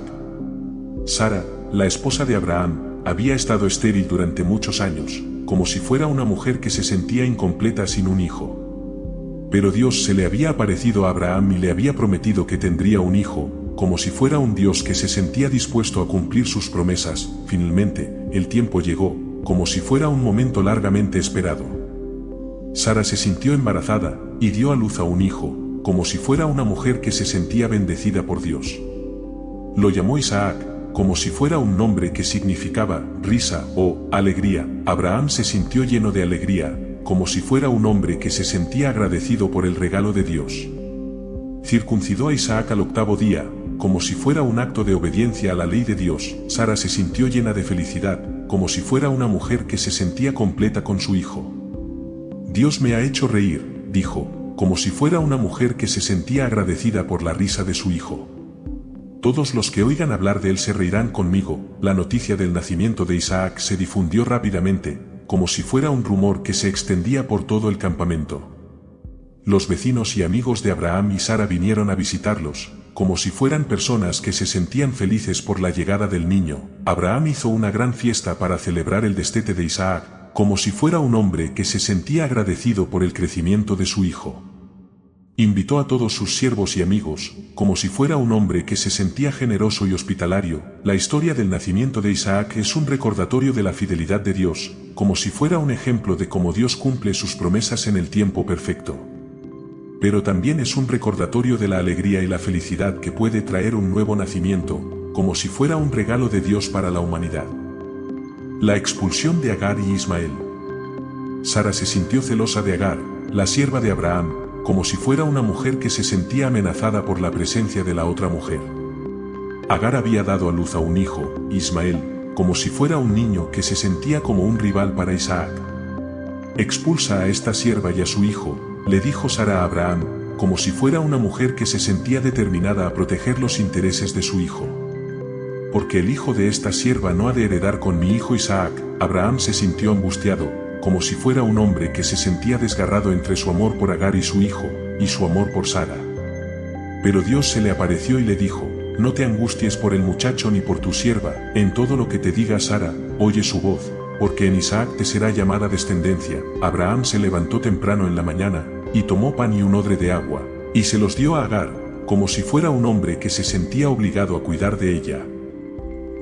Sara, la esposa de Abraham, había estado estéril durante muchos años, como si fuera una mujer que se sentía incompleta sin un hijo. Pero Dios se le había aparecido a Abraham y le había prometido que tendría un hijo, como si fuera un Dios que se sentía dispuesto a cumplir sus promesas. Finalmente, el tiempo llegó, como si fuera un momento largamente esperado. Sara se sintió embarazada, y dio a luz a un hijo, como si fuera una mujer que se sentía bendecida por Dios. Lo llamó Isaac, como si fuera un nombre que significaba risa o alegría. Abraham se sintió lleno de alegría, como si fuera un hombre que se sentía agradecido por el regalo de Dios. Circuncidó a Isaac al 8º día, como si fuera un acto de obediencia a la ley de Dios. Sara se sintió llena de felicidad, como si fuera una mujer que se sentía completa con su hijo. Dios me ha hecho reír, dijo, como si fuera una mujer que se sentía agradecida por la risa de su hijo. Todos los que oigan hablar de él se reirán conmigo. La noticia del nacimiento de Isaac se difundió rápidamente, como si fuera un rumor que se extendía por todo el campamento. Los vecinos y amigos de Abraham y Sara vinieron a visitarlos, como si fueran personas que se sentían felices por la llegada del niño. Abraham hizo una gran fiesta para celebrar el destete de Isaac, como si fuera un hombre que se sentía agradecido por el crecimiento de su hijo. Invitó a todos sus siervos y amigos, como si fuera un hombre que se sentía generoso y hospitalario. La historia del nacimiento de Isaac es un recordatorio de la fidelidad de Dios, como si fuera un ejemplo de cómo Dios cumple sus promesas en el tiempo perfecto. Pero también es un recordatorio de la alegría y la felicidad que puede traer un nuevo nacimiento, como si fuera un regalo de Dios para la humanidad. La expulsión de Agar y Ismael. Sara se sintió celosa de Agar, la sierva de Abraham, como si fuera una mujer que se sentía amenazada por la presencia de la otra mujer. Agar había dado a luz a un hijo, Ismael, como si fuera un niño que se sentía como un rival para Isaac. Expulsa a esta sierva y a su hijo, le dijo Sara a Abraham, como si fuera una mujer que se sentía determinada a proteger los intereses de su hijo. Porque el hijo de esta sierva no ha de heredar con mi hijo Isaac. Abraham se sintió angustiado, como si fuera un hombre que se sentía desgarrado entre su amor por Agar y su hijo, y su amor por Sara. Pero Dios se le apareció y le dijo, no te angusties por el muchacho ni por tu sierva, en todo lo que te diga Sara, oye su voz, porque en Isaac te será llamada descendencia. Abraham se levantó temprano en la mañana, y tomó pan y un odre de agua, y se los dio a Agar, como si fuera un hombre que se sentía obligado a cuidar de ella.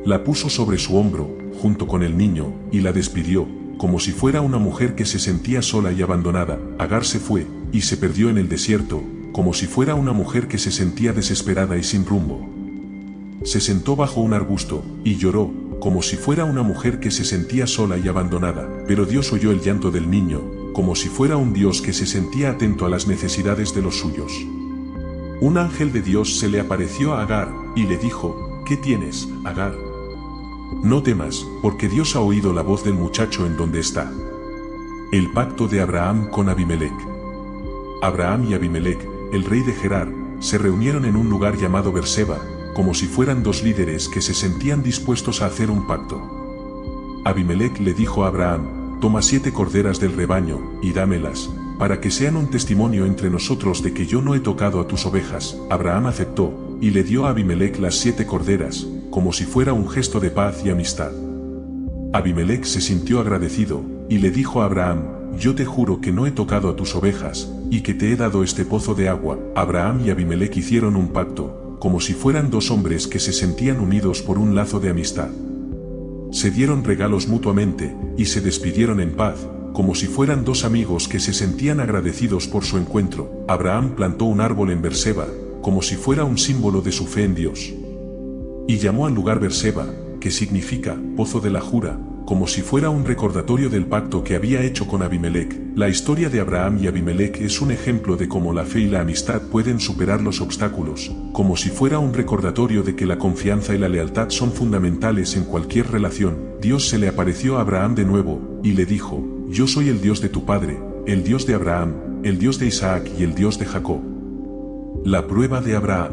La puso sobre su hombro, junto con el niño, y la despidió, como si fuera una mujer que se sentía sola y abandonada. Agar se fue, y se perdió en el desierto, como si fuera una mujer que se sentía desesperada y sin rumbo. Se sentó bajo un arbusto, y lloró, como si fuera una mujer que se sentía sola y abandonada. Pero Dios oyó el llanto del niño, como si fuera un Dios que se sentía atento a las necesidades de los suyos. Un ángel de Dios se le apareció a Agar, y le dijo, ¿qué tienes, Agar? No temas, porque Dios ha oído la voz del muchacho en donde está. El pacto de Abraham con Abimelec. Abraham y Abimelec, el rey de Gerar, se reunieron en un lugar llamado Berseba, como si fueran dos líderes que se sentían dispuestos a hacer un pacto. Abimelec le dijo a Abraham, toma 7 corderas del rebaño, y dámelas, para que sean un testimonio entre nosotros de que yo no he tocado a tus ovejas. Abraham aceptó, y le dio a Abimelec las 7 corderas, como si fuera un gesto de paz y amistad. Abimelec se sintió agradecido, y le dijo a Abraham: yo te juro que no he tocado a tus ovejas, y que te he dado este pozo de agua. Abraham y Abimelec hicieron un pacto, como si fueran dos hombres que se sentían unidos por un lazo de amistad. Se dieron regalos mutuamente, y se despidieron en paz, como si fueran dos amigos que se sentían agradecidos por su encuentro. Abraham plantó un árbol en Berseba, como si fuera un símbolo de su fe en Dios. Y llamó al lugar Berseba, que significa pozo de la jura, como si fuera un recordatorio del pacto que había hecho con Abimelec. La historia de Abraham y Abimelec es un ejemplo de cómo la fe y la amistad pueden superar los obstáculos, como si fuera un recordatorio de que la confianza y la lealtad son fundamentales en cualquier relación. Dios se le apareció a Abraham de nuevo, y le dijo: yo soy el Dios de tu padre, el Dios de Abraham, el Dios de Isaac y el Dios de Jacob. La prueba de Abraham.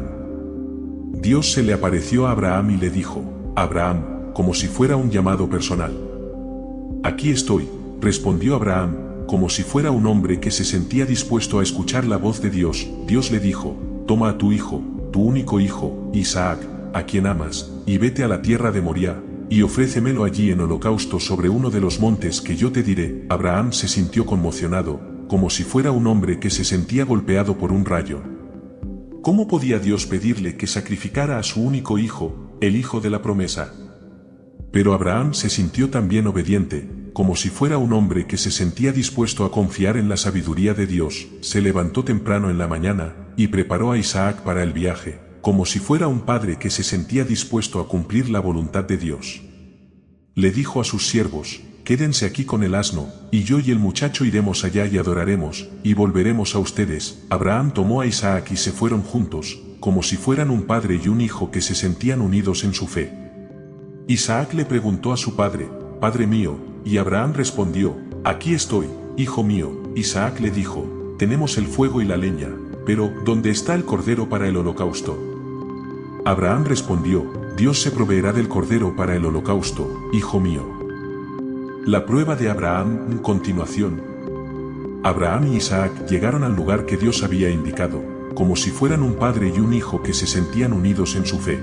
Dios se le apareció a Abraham y le dijo: Abraham, como si fuera un llamado personal. Aquí estoy, respondió Abraham, como si fuera un hombre que se sentía dispuesto a escuchar la voz de Dios. Dios le dijo: toma a tu hijo, tu único hijo, Isaac, a quien amas, y vete a la tierra de Moriah, y ofrécemelo allí en holocausto sobre uno de los montes que yo te diré. Abraham se sintió conmocionado, como si fuera un hombre que se sentía golpeado por un rayo. ¿Cómo podía Dios pedirle que sacrificara a su único hijo, el hijo de la promesa? Pero Abraham se sintió también obediente, como si fuera un hombre que se sentía dispuesto a confiar en la sabiduría de Dios. Se levantó temprano en la mañana, y preparó a Isaac para el viaje, como si fuera un padre que se sentía dispuesto a cumplir la voluntad de Dios. Le dijo a sus siervos: quédense aquí con el asno, y yo y el muchacho iremos allá y adoraremos, y volveremos a ustedes. Abraham tomó a Isaac y se fueron juntos, como si fueran un padre y un hijo que se sentían unidos en su fe. Isaac le preguntó a su padre: Padre mío, y Abraham respondió: Aquí estoy, hijo mío. Isaac le dijo: Tenemos el fuego y la leña, pero ¿dónde está el cordero para el holocausto? Abraham respondió: Dios se proveerá del cordero para el holocausto, hijo mío. La prueba de Abraham. En continuación, Abraham y Isaac llegaron al lugar que Dios había indicado, como si fueran un padre y un hijo que se sentían unidos en su fe.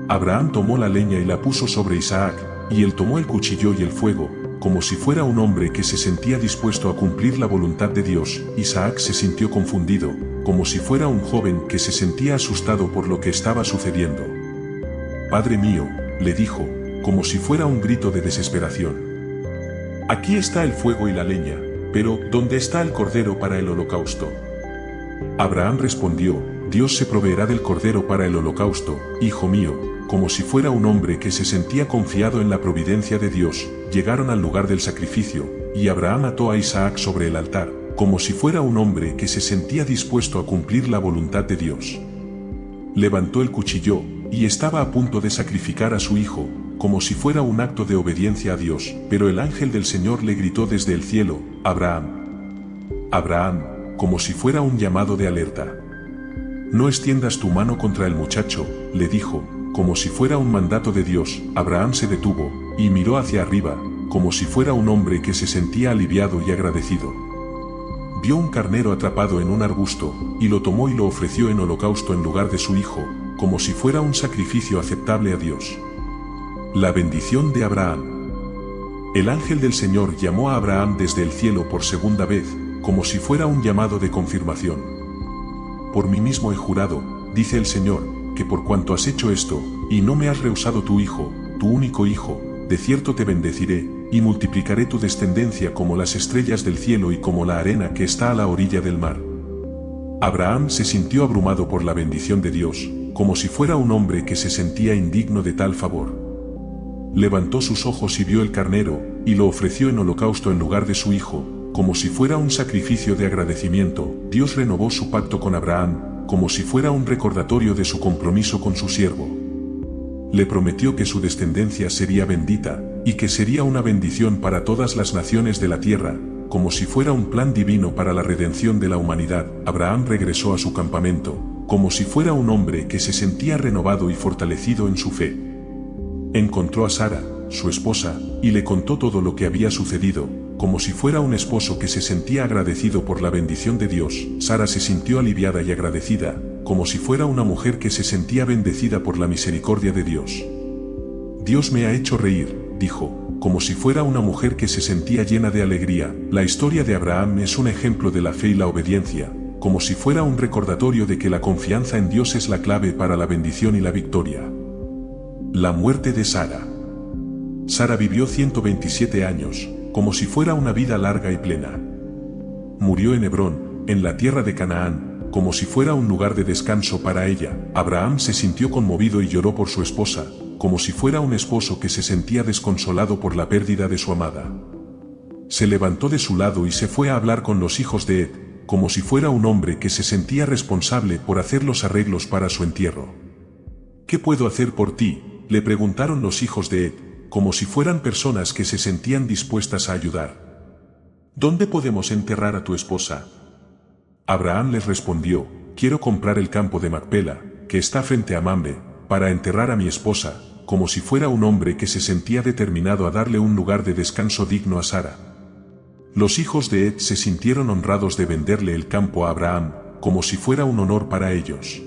Abraham tomó la leña y la puso sobre Isaac, y él tomó el cuchillo y el fuego, como si fuera un hombre que se sentía dispuesto a cumplir la voluntad de Dios. Isaac se sintió confundido, como si fuera un joven que se sentía asustado por lo que estaba sucediendo. Padre mío, le dijo, como si fuera un grito de desesperación. Aquí está el fuego y la leña, pero ¿dónde está el cordero para el holocausto? Abraham respondió: Dios se proveerá del cordero para el holocausto, hijo mío. Como si fuera un hombre que se sentía confiado en la providencia de Dios. Llegaron al lugar del sacrificio, y Abraham ató a Isaac sobre el altar, como si fuera un hombre que se sentía dispuesto a cumplir la voluntad de Dios. Levantó el cuchillo, y estaba a punto de sacrificar a su hijo, como si fuera un acto de obediencia a Dios, pero el ángel del Señor le gritó desde el cielo: Abraham, Abraham, como si fuera un llamado de alerta. No extiendas tu mano contra el muchacho, le dijo, como si fuera un mandato de Dios. Abraham se detuvo, y miró hacia arriba, como si fuera un hombre que se sentía aliviado y agradecido. Vio un carnero atrapado en un arbusto, y lo tomó y lo ofreció en holocausto en lugar de su hijo, como si fuera un sacrificio aceptable a Dios. La bendición de Abraham. El ángel del Señor llamó a Abraham desde el cielo por segunda vez, como si fuera un llamado de confirmación. Por mí mismo he jurado, dice el Señor, que por cuanto has hecho esto, y no me has rehusado tu hijo, tu único hijo, de cierto te bendeciré, y multiplicaré tu descendencia como las estrellas del cielo y como la arena que está a la orilla del mar. Abraham se sintió abrumado por la bendición de Dios, como si fuera un hombre que se sentía indigno de tal favor. Levantó sus ojos y vio el carnero, y lo ofreció en holocausto en lugar de su hijo, como si fuera un sacrificio de agradecimiento. Dios renovó su pacto con Abraham, como si fuera un recordatorio de su compromiso con su siervo. Le prometió que su descendencia sería bendita, y que sería una bendición para todas las naciones de la tierra, como si fuera un plan divino para la redención de la humanidad. Abraham regresó a su campamento, como si fuera un hombre que se sentía renovado y fortalecido en su fe. Encontró a Sara, su esposa, y le contó todo lo que había sucedido, como si fuera un esposo que se sentía agradecido por la bendición de Dios. Sara se sintió aliviada y agradecida, como si fuera una mujer que se sentía bendecida por la misericordia de Dios. Dios me ha hecho reír, dijo, como si fuera una mujer que se sentía llena de alegría. La historia de Abraham es un ejemplo de la fe y la obediencia, como si fuera un recordatorio de que la confianza en Dios es la clave para la bendición y la victoria. La muerte de Sara. Sara vivió 127 años, como si fuera una vida larga y plena. Murió en Hebrón, en la tierra de Canaán, como si fuera un lugar de descanso para ella. Abraham se sintió conmovido y lloró por su esposa, como si fuera un esposo que se sentía desconsolado por la pérdida de su amada. Se levantó de su lado y se fue a hablar con los hijos de Ed, como si fuera un hombre que se sentía responsable por hacer los arreglos para su entierro. ¿Qué puedo hacer por ti?, le preguntaron los hijos de Ed, como si fueran personas que se sentían dispuestas a ayudar. ¿Dónde podemos enterrar a tu esposa? Abraham les respondió, quiero comprar el campo de Macpela, que está frente a Mamre, para enterrar a mi esposa, como si fuera un hombre que se sentía determinado a darle un lugar de descanso digno a Sara. Los hijos de Ed se sintieron honrados de venderle el campo a Abraham, como si fuera un honor para ellos.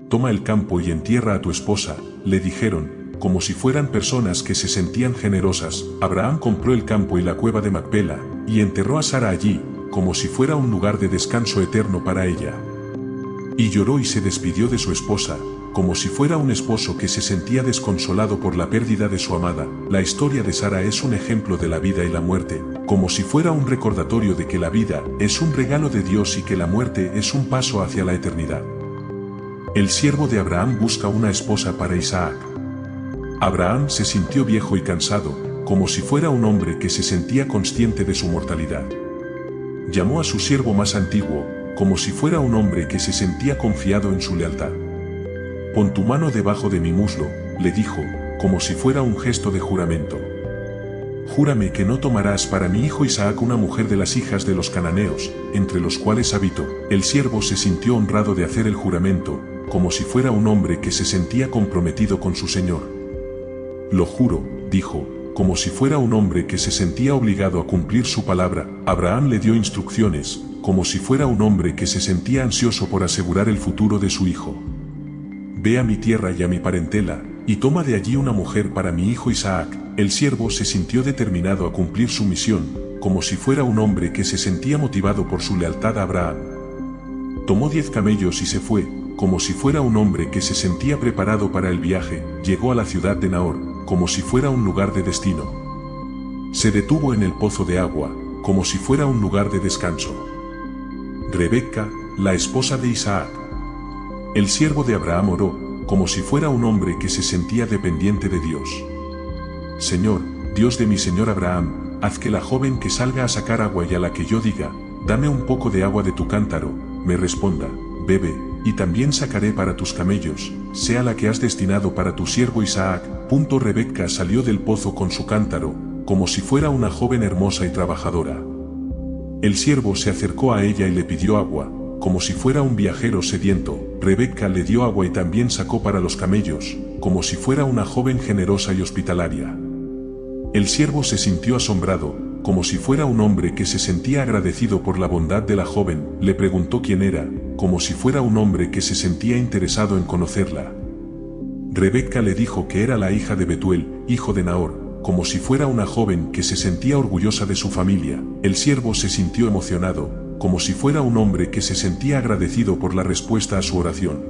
Toma el campo y entierra a tu esposa, le dijeron, como si fueran personas que se sentían generosas. Abraham compró el campo y la cueva de Macpela, y enterró a Sara allí, como si fuera un lugar de descanso eterno para ella. Y lloró y se despidió de su esposa, como si fuera un esposo que se sentía desconsolado por la pérdida de su amada. La historia de Sara es un ejemplo de la vida y la muerte, como si fuera un recordatorio de que la vida es un regalo de Dios y que la muerte es un paso hacia la eternidad. El siervo de Abraham busca una esposa para Isaac. Abraham se sintió viejo y cansado, como si fuera un hombre que se sentía consciente de su mortalidad. Llamó a su siervo más antiguo, como si fuera un hombre que se sentía confiado en su lealtad. Pon tu mano debajo de mi muslo, le dijo, como si fuera un gesto de juramento. Júrame que no tomarás para mi hijo Isaac una mujer de las hijas de los cananeos, entre los cuales habito. El siervo se sintió honrado de hacer el juramento, como si fuera un hombre que se sentía comprometido con su señor. Lo juro, dijo, como si fuera un hombre que se sentía obligado a cumplir su palabra. Abraham le dio instrucciones, como si fuera un hombre que se sentía ansioso por asegurar el futuro de su hijo. Ve a mi tierra y a mi parentela, y toma de allí una mujer para mi hijo Isaac. El siervo se sintió determinado a cumplir su misión, como si fuera un hombre que se sentía motivado por su lealtad a Abraham. Tomó 10 camellos y se fue, como si fuera un hombre que se sentía preparado para el viaje. Llegó a la ciudad de Nahor, como si fuera un lugar de destino. Se detuvo en el pozo de agua, como si fuera un lugar de descanso. Rebeca, la esposa de Isaac. El siervo de Abraham oró, como si fuera un hombre que se sentía dependiente de Dios. Señor, Dios de mi señor Abraham, haz que la joven que salga a sacar agua y a la que yo diga, dame un poco de agua de tu cántaro, me responda, bebe, y también sacaré para tus camellos, sea la que has destinado para tu siervo Isaac. Rebeca salió del pozo con su cántaro, como si fuera una joven hermosa y trabajadora. El siervo se acercó a ella y le pidió agua, como si fuera un viajero sediento. Rebeca le dio agua y también sacó para los camellos, como si fuera una joven generosa y hospitalaria. El siervo se sintió asombrado, como si fuera un hombre que se sentía agradecido por la bondad de la joven. Le preguntó quién era, como si fuera un hombre que se sentía interesado en conocerla. Rebeca le dijo que era la hija de Betuel, hijo de Nahor, como si fuera una joven que se sentía orgullosa de su familia. El siervo se sintió emocionado, como si fuera un hombre que se sentía agradecido por la respuesta a su oración.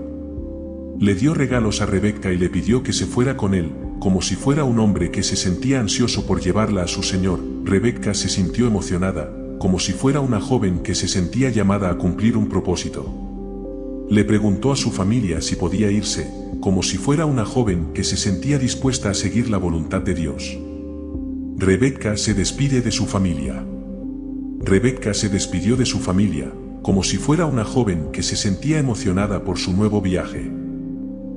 Le dio regalos a Rebeca y le pidió que se fuera con él, como si fuera un hombre que se sentía ansioso por llevarla a su señor. Rebeca se sintió emocionada, como si fuera una joven que se sentía llamada a cumplir un propósito. Le preguntó a su familia si podía irse, como si fuera una joven que se sentía dispuesta a seguir la voluntad de Dios. Rebeca se despide de su familia. Rebeca se despidió de su familia, como si fuera una joven que se sentía emocionada por su nuevo viaje.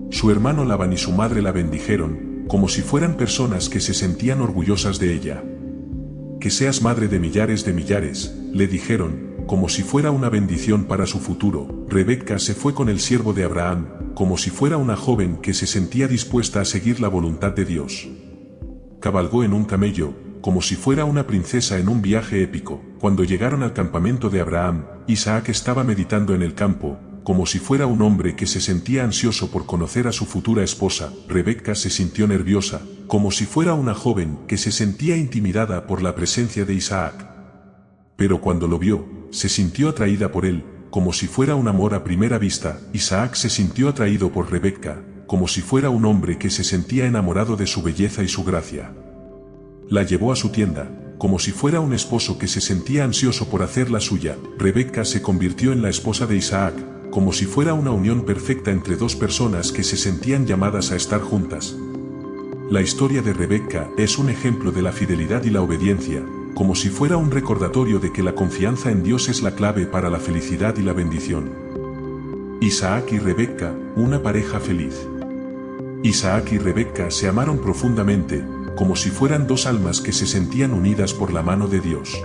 Su hermano Labán y su madre la bendijeron, como si fueran personas que se sentían orgullosas de ella. Que seas madre de millares, le dijeron, como si fuera una bendición para su futuro. Rebeca se fue con el siervo de Abraham, como si fuera una joven que se sentía dispuesta a seguir la voluntad de Dios. Cabalgó en un camello, como si fuera una princesa en un viaje épico. Cuando llegaron al campamento de Abraham, Isaac estaba meditando en el campo, como si fuera un hombre que se sentía ansioso por conocer a su futura esposa. Rebeca se sintió nerviosa, como si fuera una joven que se sentía intimidada por la presencia de Isaac. Pero cuando lo vio, se sintió atraída por él, como si fuera un amor a primera vista. Isaac se sintió atraído por Rebeca, como si fuera un hombre que se sentía enamorado de su belleza y su gracia. La llevó a su tienda, como si fuera un esposo que se sentía ansioso por hacerla suya. Rebeca se convirtió en la esposa de Isaac, como si fuera una unión perfecta entre dos personas que se sentían llamadas a estar juntas. La historia de Rebeca es un ejemplo de la fidelidad y la obediencia, como si fuera un recordatorio de que la confianza en Dios es la clave para la felicidad y la bendición. Isaac y Rebeca, una pareja feliz. Isaac y Rebeca se amaron profundamente, como si fueran dos almas que se sentían unidas por la mano de Dios.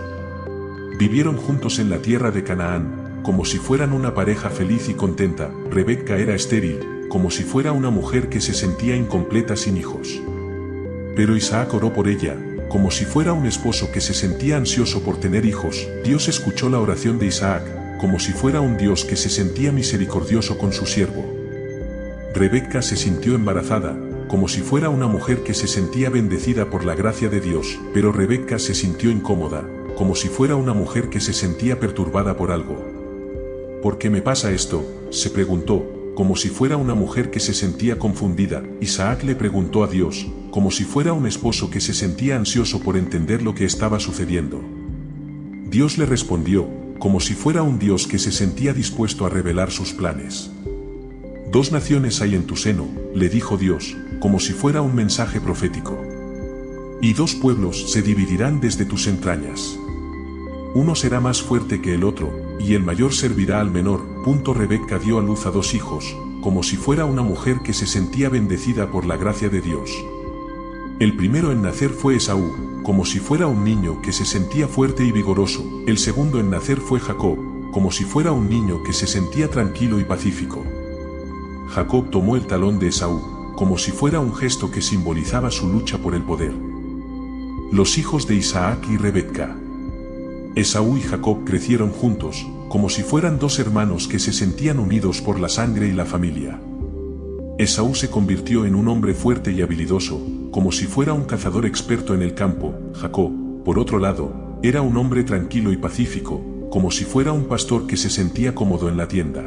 Vivieron juntos en la tierra de Canaán, como si fueran una pareja feliz y contenta. Rebeca era estéril, como si fuera una mujer que se sentía incompleta sin hijos. Pero Isaac oró por ella, como si fuera un esposo que se sentía ansioso por tener hijos. Dios escuchó la oración de Isaac, como si fuera un Dios que se sentía misericordioso con su siervo. Rebeca se sintió embarazada, como si fuera una mujer que se sentía bendecida por la gracia de Dios, pero Rebeca se sintió incómoda, como si fuera una mujer que se sentía perturbada por algo. ¿Por qué me pasa esto?, se preguntó, como si fuera una mujer que se sentía confundida. Isaac le preguntó a Dios, como si fuera un esposo que se sentía ansioso por entender lo que estaba sucediendo. Dios le respondió, como si fuera un Dios que se sentía dispuesto a revelar sus planes. Dos naciones hay en tu seno, le dijo Dios, como si fuera un mensaje profético. Y dos pueblos se dividirán desde tus entrañas. Uno será más fuerte que el otro, y el mayor servirá al menor. Rebeca dio a luz a dos hijos, como si fuera una mujer que se sentía bendecida por la gracia de Dios. El primero en nacer fue Esaú, como si fuera un niño que se sentía fuerte y vigoroso. El segundo en nacer fue Jacob, como si fuera un niño que se sentía tranquilo y pacífico. Jacob tomó el talón de Esaú, como si fuera un gesto que simbolizaba su lucha por el poder. Los hijos de Isaac y Rebeca. Esaú y Jacob crecieron juntos, como si fueran dos hermanos que se sentían unidos por la sangre y la familia. Esaú se convirtió en un hombre fuerte y habilidoso, como si fuera un cazador experto en el campo. Jacob, por otro lado, era un hombre tranquilo y pacífico, como si fuera un pastor que se sentía cómodo en la tienda.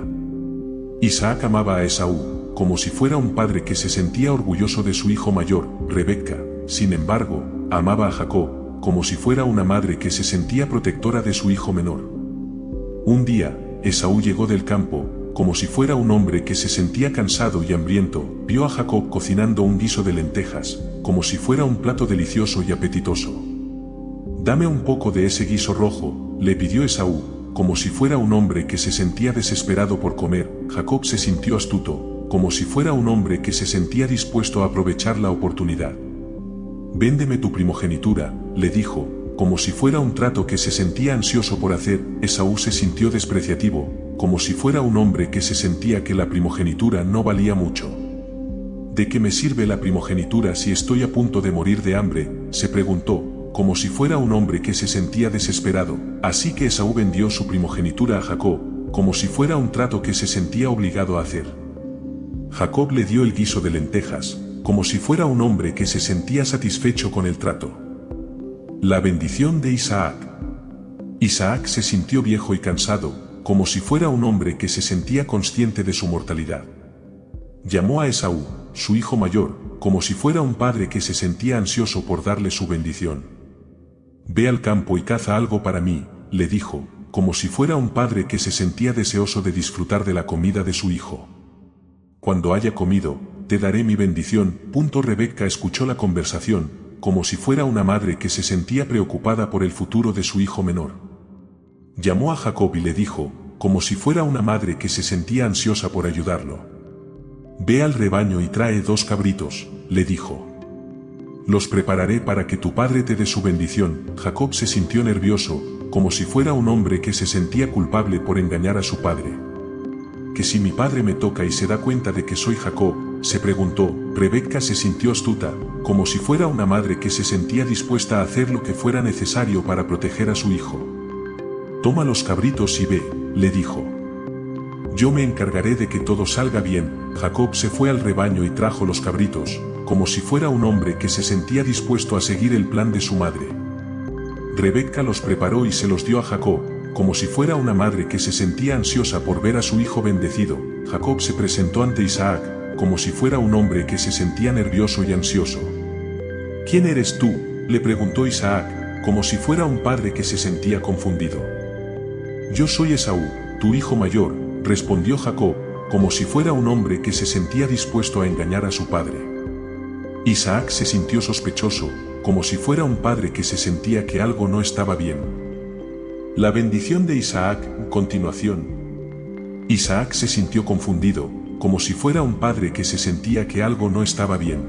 Isaac amaba a Esaú, como si fuera un padre que se sentía orgulloso de su hijo mayor. Rebeca, sin embargo, amaba a Jacob, como si fuera una madre que se sentía protectora de su hijo menor. Un día, Esaú llegó del campo, como si fuera un hombre que se sentía cansado y hambriento. Vio a Jacob cocinando un guiso de lentejas, como si fuera un plato delicioso y apetitoso. «Dame un poco de ese guiso rojo», le pidió Esaú, como si fuera un hombre que se sentía desesperado por comer. Jacob se sintió astuto, como si fuera un hombre que se sentía dispuesto a aprovechar la oportunidad. «Véndeme tu primogenitura», le dijo, como si fuera un trato que se sentía ansioso por hacer. Esaú se sintió despreciativo, como si fuera un hombre que se sentía que la primogenitura no valía mucho. «¿De qué me sirve la primogenitura si estoy a punto de morir de hambre?», se preguntó, como si fuera un hombre que se sentía desesperado. Así que Esaú vendió su primogenitura a Jacob, como si fuera un trato que se sentía obligado a hacer. Jacob le dio el guiso de lentejas, como si fuera un hombre que se sentía satisfecho con el trato. La bendición de Isaac. Isaac se sintió viejo y cansado, como si fuera un hombre que se sentía consciente de su mortalidad. Llamó a Esaú, su hijo mayor, como si fuera un padre que se sentía ansioso por darle su bendición. «Ve al campo y caza algo para mí», le dijo, como si fuera un padre que se sentía deseoso de disfrutar de la comida de su hijo. «Cuando haya comido, te daré mi bendición». Rebeca escuchó la conversación, como si fuera una madre que se sentía preocupada por el futuro de su hijo menor. Llamó a Jacob y le dijo, como si fuera una madre que se sentía ansiosa por ayudarlo. «Ve al rebaño y trae 2 cabritos», le dijo. «Los prepararé para que tu padre te dé su bendición». Jacob se sintió nervioso, como si fuera un hombre que se sentía culpable por engañar a su padre. «¿Que si mi padre me toca y se da cuenta de que soy Jacob?», se preguntó. Rebeca se sintió astuta, como si fuera una madre que se sentía dispuesta a hacer lo que fuera necesario para proteger a su hijo. «Toma los cabritos y ve», le dijo. «Yo me encargaré de que todo salga bien». Jacob se fue al rebaño y trajo los cabritos, como si fuera un hombre que se sentía dispuesto a seguir el plan de su madre. Rebeca los preparó y se los dio a Jacob, como si fuera una madre que se sentía ansiosa por ver a su hijo bendecido. Jacob se presentó ante Isaac, como si fuera un hombre que se sentía nervioso y ansioso. ¿Quién eres tú?, le preguntó Isaac, como si fuera un padre que se sentía confundido. Yo soy Esaú, tu hijo mayor, respondió Jacob, como si fuera un hombre que se sentía dispuesto a engañar a su padre. Isaac se sintió sospechoso, como si fuera un padre que se sentía que algo no estaba bien. La bendición de Isaac, continuación. Isaac se sintió confundido, como si fuera un padre que se sentía que algo no estaba bien.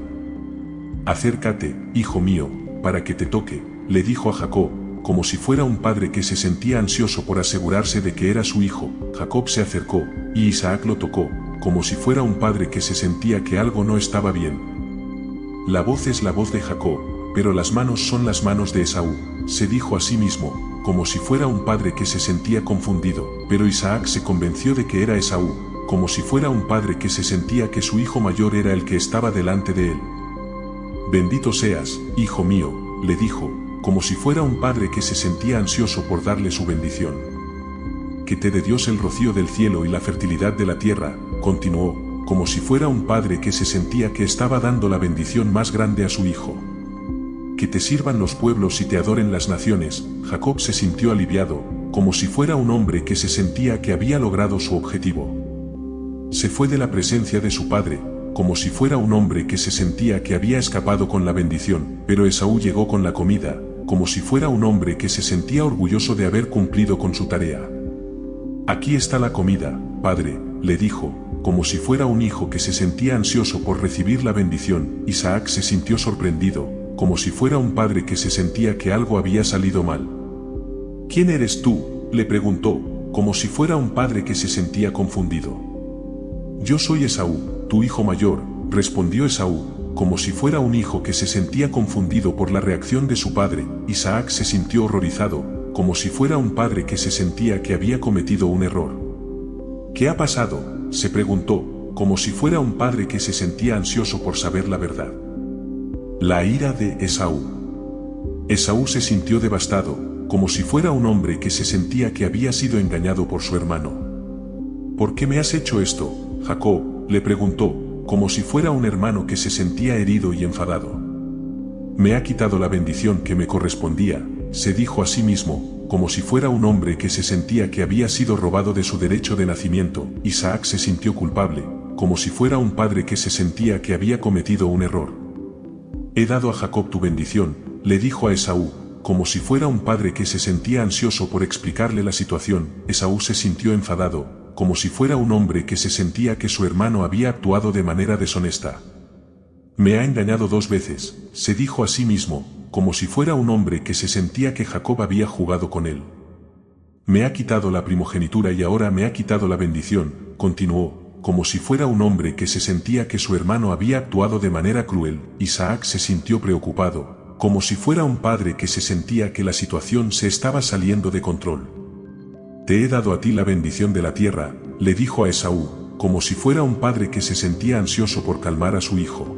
Acércate, hijo mío, para que te toque, le dijo a Jacob, como si fuera un padre que se sentía ansioso por asegurarse de que era su hijo. Jacob se acercó, y Isaac lo tocó, como si fuera un padre que se sentía que algo no estaba bien. La voz es la voz de Jacob, pero las manos son las manos de Esaú, se dijo a sí mismo, como si fuera un padre que se sentía confundido, pero Isaac se convenció de que era Esaú, como si fuera un padre que se sentía que su hijo mayor era el que estaba delante de él. Bendito seas, hijo mío, le dijo, como si fuera un padre que se sentía ansioso por darle su bendición. Que te dé Dios el rocío del cielo y la fertilidad de la tierra, continuó, como si fuera un padre que se sentía que estaba dando la bendición más grande a su hijo. Que te sirvan los pueblos y te adoren las naciones. Jacob se sintió aliviado, como si fuera un hombre que se sentía que había logrado su objetivo. Se fue de la presencia de su padre, como si fuera un hombre que se sentía que había escapado con la bendición, pero Esaú llegó con la comida, como si fuera un hombre que se sentía orgulloso de haber cumplido con su tarea. Aquí está la comida, padre, le dijo, como si fuera un hijo que se sentía ansioso por recibir la bendición. Isaac se sintió sorprendido, como si fuera un padre que se sentía que algo había salido mal. ¿Quién eres tú?, le preguntó, como si fuera un padre que se sentía confundido. Yo soy Esaú, tu hijo mayor, respondió Esaú, como si fuera un hijo que se sentía confundido por la reacción de su padre. Isaac se sintió horrorizado, como si fuera un padre que se sentía que había cometido un error. ¿Qué ha pasado?, se preguntó, como si fuera un padre que se sentía ansioso por saber la verdad. La ira de Esaú. Esaú se sintió devastado, como si fuera un hombre que se sentía que había sido engañado por su hermano. ¿Por qué me has hecho esto, Jacob?, le preguntó, como si fuera un hermano que se sentía herido y enfadado. Me ha quitado la bendición que me correspondía, se dijo a sí mismo, como si fuera un hombre que se sentía que había sido robado de su derecho de nacimiento. Isaac se sintió culpable, como si fuera un padre que se sentía que había cometido un error. He dado a Jacob tu bendición, le dijo a Esaú, como si fuera un padre que se sentía ansioso por explicarle la situación. Esaú se sintió enfadado, como si fuera un hombre que se sentía que su hermano había actuado de manera deshonesta. Me ha engañado 2 veces, se dijo a sí mismo, como si fuera un hombre que se sentía que Jacob había jugado con él. Me ha quitado la primogenitura y ahora me ha quitado la bendición, continuó, como si fuera un hombre que se sentía que su hermano había actuado de manera cruel. Isaac se sintió preocupado, como si fuera un padre que se sentía que la situación se estaba saliendo de control. Te he dado a ti la bendición de la tierra, le dijo a Esaú, como si fuera un padre que se sentía ansioso por calmar a su hijo.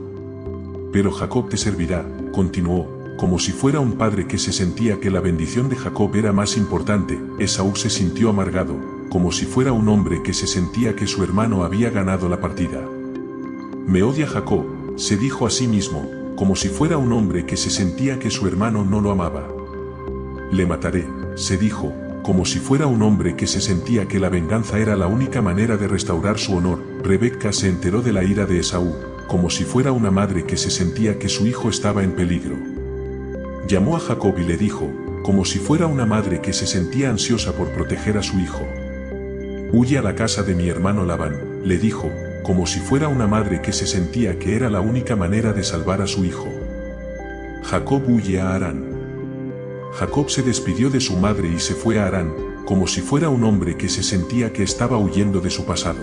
Pero Jacob te servirá, continuó, como si fuera un padre que se sentía que la bendición de Jacob era más importante. Esaú se sintió amargado, como si fuera un hombre que se sentía que su hermano había ganado la partida. Me odia Jacob, se dijo a sí mismo, como si fuera un hombre que se sentía que su hermano no lo amaba. Le mataré, se dijo, como si fuera un hombre que se sentía que la venganza era la única manera de restaurar su honor. Rebeca se enteró de la ira de Esaú, como si fuera una madre que se sentía que su hijo estaba en peligro. Llamó a Jacob y le dijo, como si fuera una madre que se sentía ansiosa por proteger a su hijo. Huye a la casa de mi hermano Labán, le dijo, como si fuera una madre que se sentía que era la única manera de salvar a su hijo. Jacob huye a Harán. Jacob se despidió de su madre y se fue a Harán, como si fuera un hombre que se sentía que estaba huyendo de su pasado.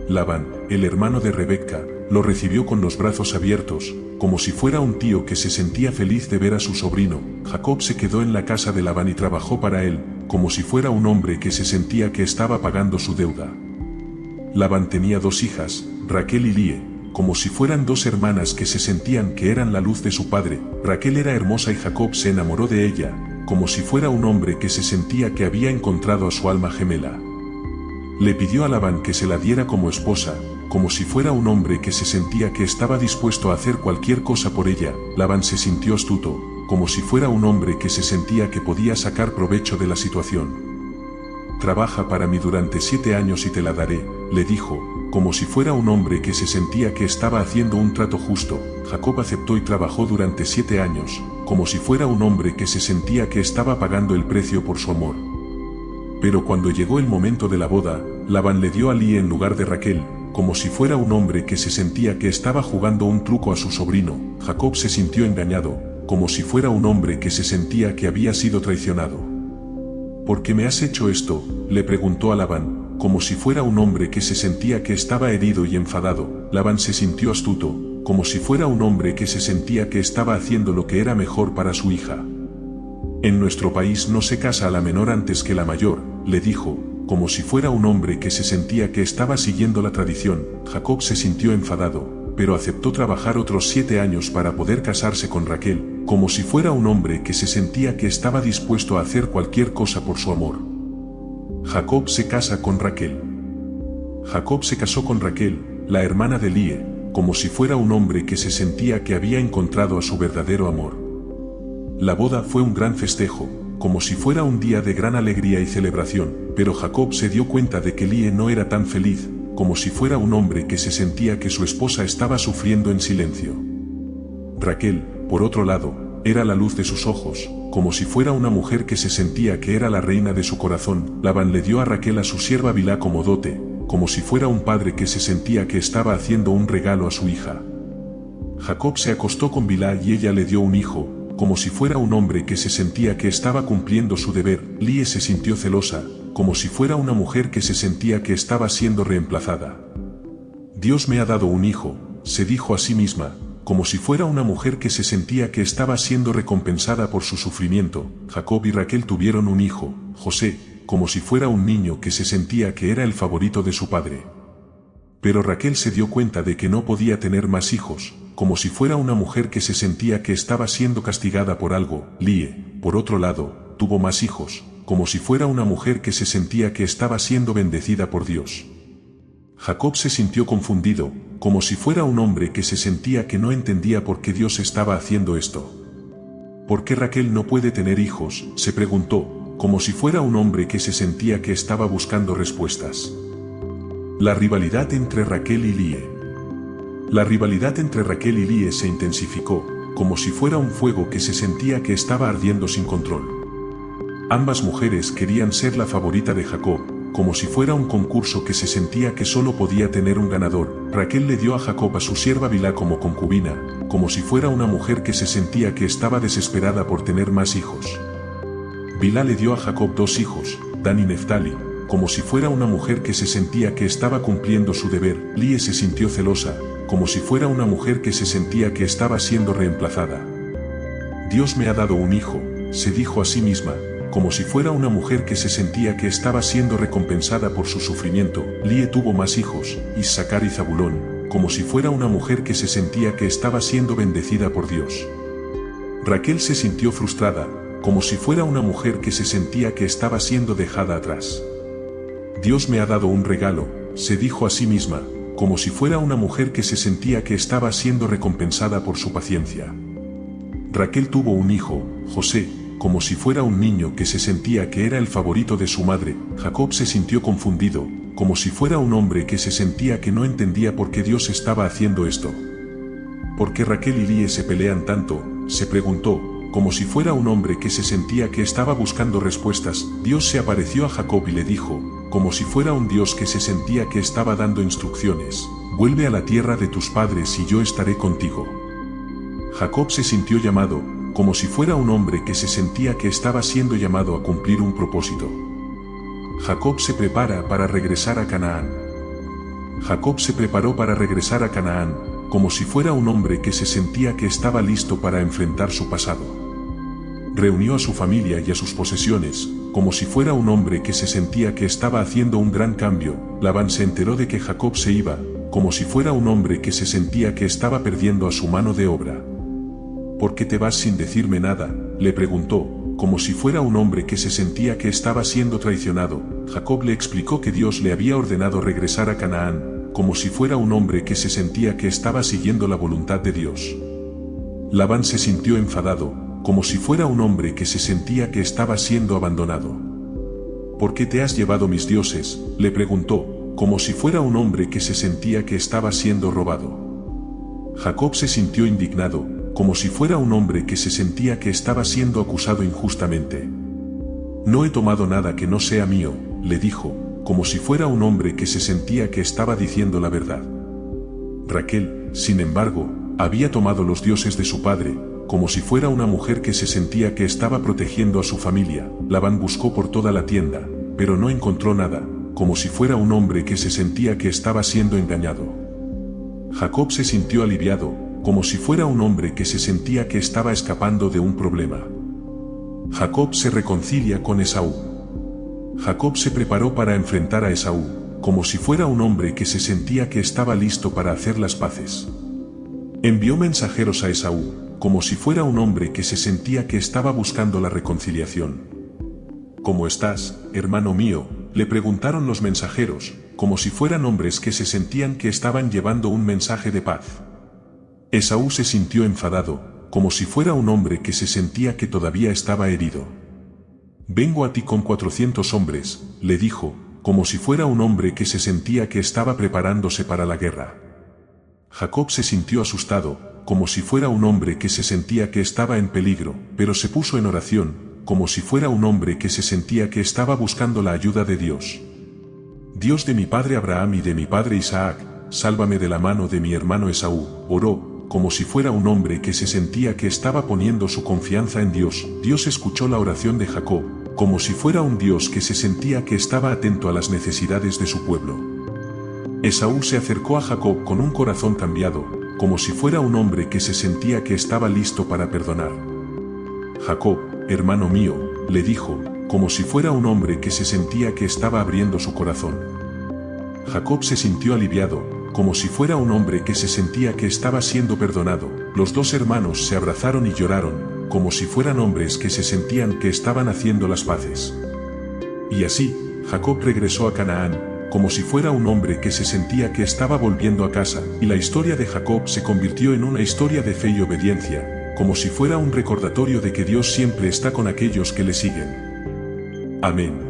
Labán, el hermano de Rebeca, lo recibió con los brazos abiertos, como si fuera un tío que se sentía feliz de ver a su sobrino. Jacob se quedó en la casa de Labán y trabajó para él, como si fuera un hombre que se sentía que estaba pagando su deuda. Labán tenía 2 hijas, Raquel y Lie, como si fueran dos hermanas que se sentían que eran la luz de su padre. Raquel era hermosa y Jacob se enamoró de ella, como si fuera un hombre que se sentía que había encontrado a su alma gemela. Le pidió a Labán que se la diera como esposa, como si fuera un hombre que se sentía que estaba dispuesto a hacer cualquier cosa por ella. Labán se sintió astuto, como si fuera un hombre que se sentía que podía sacar provecho de la situación. «Trabaja para mí durante 7 años y te la daré», le dijo, como si fuera un hombre que se sentía que estaba haciendo un trato justo. Jacob aceptó y trabajó durante 7 años, como si fuera un hombre que se sentía que estaba pagando el precio por su amor. Pero cuando llegó el momento de la boda, Labán le dio a Lía en lugar de Raquel, como si fuera un hombre que se sentía que estaba jugando un truco a su sobrino. Jacob se sintió engañado, como si fuera un hombre que se sentía que había sido traicionado. «¿Por qué me has hecho esto?», le preguntó a Labán, como si fuera un hombre que se sentía que estaba herido y enfadado. Labán se sintió astuto, como si fuera un hombre que se sentía que estaba haciendo lo que era mejor para su hija. «En nuestro país no se casa a la menor antes que la mayor», le dijo, como si fuera un hombre que se sentía que estaba siguiendo la tradición. Jacob se sintió enfadado, pero aceptó trabajar otros 7 años para poder casarse con Raquel, como si fuera un hombre que se sentía que estaba dispuesto a hacer cualquier cosa por su amor. Jacob se casa con Raquel. Jacob se casó con Raquel, la hermana de Lía, como si fuera un hombre que se sentía que había encontrado a su verdadero amor. La boda fue un gran festejo, como si fuera un día de gran alegría y celebración, pero Jacob se dio cuenta de que Lía no era tan feliz, como si fuera un hombre que se sentía que su esposa estaba sufriendo en silencio. Raquel, por otro lado, era la luz de sus ojos, como si fuera una mujer que se sentía que era la reina de su corazón. Labán le dio a Raquel a su sierva Bilhá como dote, como si fuera un padre que se sentía que estaba haciendo un regalo a su hija. Jacob se acostó con Bilhá y ella le dio un hijo, como si fuera un hombre que se sentía que estaba cumpliendo su deber. Lía se sintió celosa, como si fuera una mujer que se sentía que estaba siendo reemplazada. «Dios me ha dado un hijo», se dijo a sí misma, como si fuera una mujer que se sentía que estaba siendo recompensada por su sufrimiento. Jacob y Raquel tuvieron un hijo, José, como si fuera un niño que se sentía que era el favorito de su padre. Pero Raquel se dio cuenta de que no podía tener más hijos, como si fuera una mujer que se sentía que estaba siendo castigada por algo. Lía, por otro lado, tuvo más hijos, como si fuera una mujer que se sentía que estaba siendo bendecida por Dios. Jacob se sintió confundido, como si fuera un hombre que se sentía que no entendía por qué Dios estaba haciendo esto. «¿Por qué Raquel no puede tener hijos?», se preguntó, como si fuera un hombre que se sentía que estaba buscando respuestas. La rivalidad entre Raquel y Lía. La rivalidad entre Raquel y Lía se intensificó, como si fuera un fuego que se sentía que estaba ardiendo sin control. Ambas mujeres querían ser la favorita de Jacob, como si fuera un concurso que se sentía que solo podía tener un ganador. Raquel le dio a Jacob a su sierva Bilhá como concubina, como si fuera una mujer que se sentía que estaba desesperada por tener más hijos. Bilhá le dio a Jacob 2 hijos, Dan y Neftali, como si fuera una mujer que se sentía que estaba cumpliendo su deber. Lía se sintió celosa, como si fuera una mujer que se sentía que estaba siendo reemplazada. «Dios me ha dado un hijo», se dijo a sí misma, como si fuera una mujer que se sentía que estaba siendo recompensada por su sufrimiento. Lía tuvo más hijos, Issacar y Zabulón, como si fuera una mujer que se sentía que estaba siendo bendecida por Dios. Raquel se sintió frustrada, como si fuera una mujer que se sentía que estaba siendo dejada atrás. «Dios me ha dado un regalo», se dijo a sí misma, como si fuera una mujer que se sentía que estaba siendo recompensada por su paciencia. Raquel tuvo un hijo, José, como si fuera un niño que se sentía que era el favorito de su madre. Jacob se sintió confundido, como si fuera un hombre que se sentía que no entendía por qué Dios estaba haciendo esto. «¿Por qué Raquel y Lía se pelean tanto?», se preguntó, como si fuera un hombre que se sentía que estaba buscando respuestas. Dios se apareció a Jacob y le dijo, como si fuera un Dios que se sentía que estaba dando instrucciones: «Vuelve a la tierra de tus padres y yo estaré contigo». Jacob se sintió llamado, como si fuera un hombre que se sentía que estaba siendo llamado a cumplir un propósito. Jacob se prepara para regresar a Canaán. Jacob se preparó para regresar a Canaán, como si fuera un hombre que se sentía que estaba listo para enfrentar su pasado. Reunió a su familia y a sus posesiones, como si fuera un hombre que se sentía que estaba haciendo un gran cambio. Labán se enteró de que Jacob se iba, como si fuera un hombre que se sentía que estaba perdiendo a su mano de obra. ¿Por qué te vas sin decirme nada?, le preguntó, como si fuera un hombre que se sentía que estaba siendo traicionado. Jacob le explicó que Dios le había ordenado regresar a Canaán, como si fuera un hombre que se sentía que estaba siguiendo la voluntad de Dios. Labán se sintió enfadado, como si fuera un hombre que se sentía que estaba siendo abandonado. ¿Por qué te has llevado mis dioses?, le preguntó, como si fuera un hombre que se sentía que estaba siendo robado. Jacob se sintió indignado, como si fuera un hombre que se sentía que estaba siendo acusado injustamente. No he tomado nada que no sea mío, le dijo, como si fuera un hombre que se sentía que estaba diciendo la verdad. Raquel, sin embargo, había tomado los dioses de su padre, como si fuera una mujer que se sentía que estaba protegiendo a su familia. Labán buscó por toda la tienda, pero no encontró nada, como si fuera un hombre que se sentía que estaba siendo engañado. Jacob se sintió aliviado, como si fuera un hombre que se sentía que estaba escapando de un problema. Jacob se reconcilia con Esaú. Jacob se preparó para enfrentar a Esaú, como si fuera un hombre que se sentía que estaba listo para hacer las paces. Envió mensajeros a Esaú, como si fuera un hombre que se sentía que estaba buscando la reconciliación. ¿Cómo estás, hermano mío?, le preguntaron los mensajeros, como si fueran hombres que se sentían que estaban llevando un mensaje de paz. Esaú se sintió enfadado, como si fuera un hombre que se sentía que todavía estaba herido. Vengo a ti con 400 hombres, le dijo, como si fuera un hombre que se sentía que estaba preparándose para la guerra. Jacob se sintió asustado, como si fuera un hombre que se sentía que estaba en peligro, pero se puso en oración, como si fuera un hombre que se sentía que estaba buscando la ayuda de Dios. Dios de mi padre Abraham y de mi padre Isaac, sálvame de la mano de mi hermano Esaú, oró, como si fuera un hombre que se sentía que estaba poniendo su confianza en Dios. Dios escuchó la oración de Jacob, como si fuera un Dios que se sentía que estaba atento a las necesidades de su pueblo. Esaú se acercó a Jacob con un corazón cambiado, como si fuera un hombre que se sentía que estaba listo para perdonar. Jacob, hermano mío, le dijo, como si fuera un hombre que se sentía que estaba abriendo su corazón. Jacob se sintió aliviado, como si fuera un hombre que se sentía que estaba siendo perdonado. Los dos hermanos se abrazaron y lloraron, como si fueran hombres que se sentían que estaban haciendo las paces. Y así, Jacob regresó a Canaán, como si fuera un hombre que se sentía que estaba volviendo a casa, y la historia de Jacob se convirtió en una historia de fe y obediencia, como si fuera un recordatorio de que Dios siempre está con aquellos que le siguen. Amén.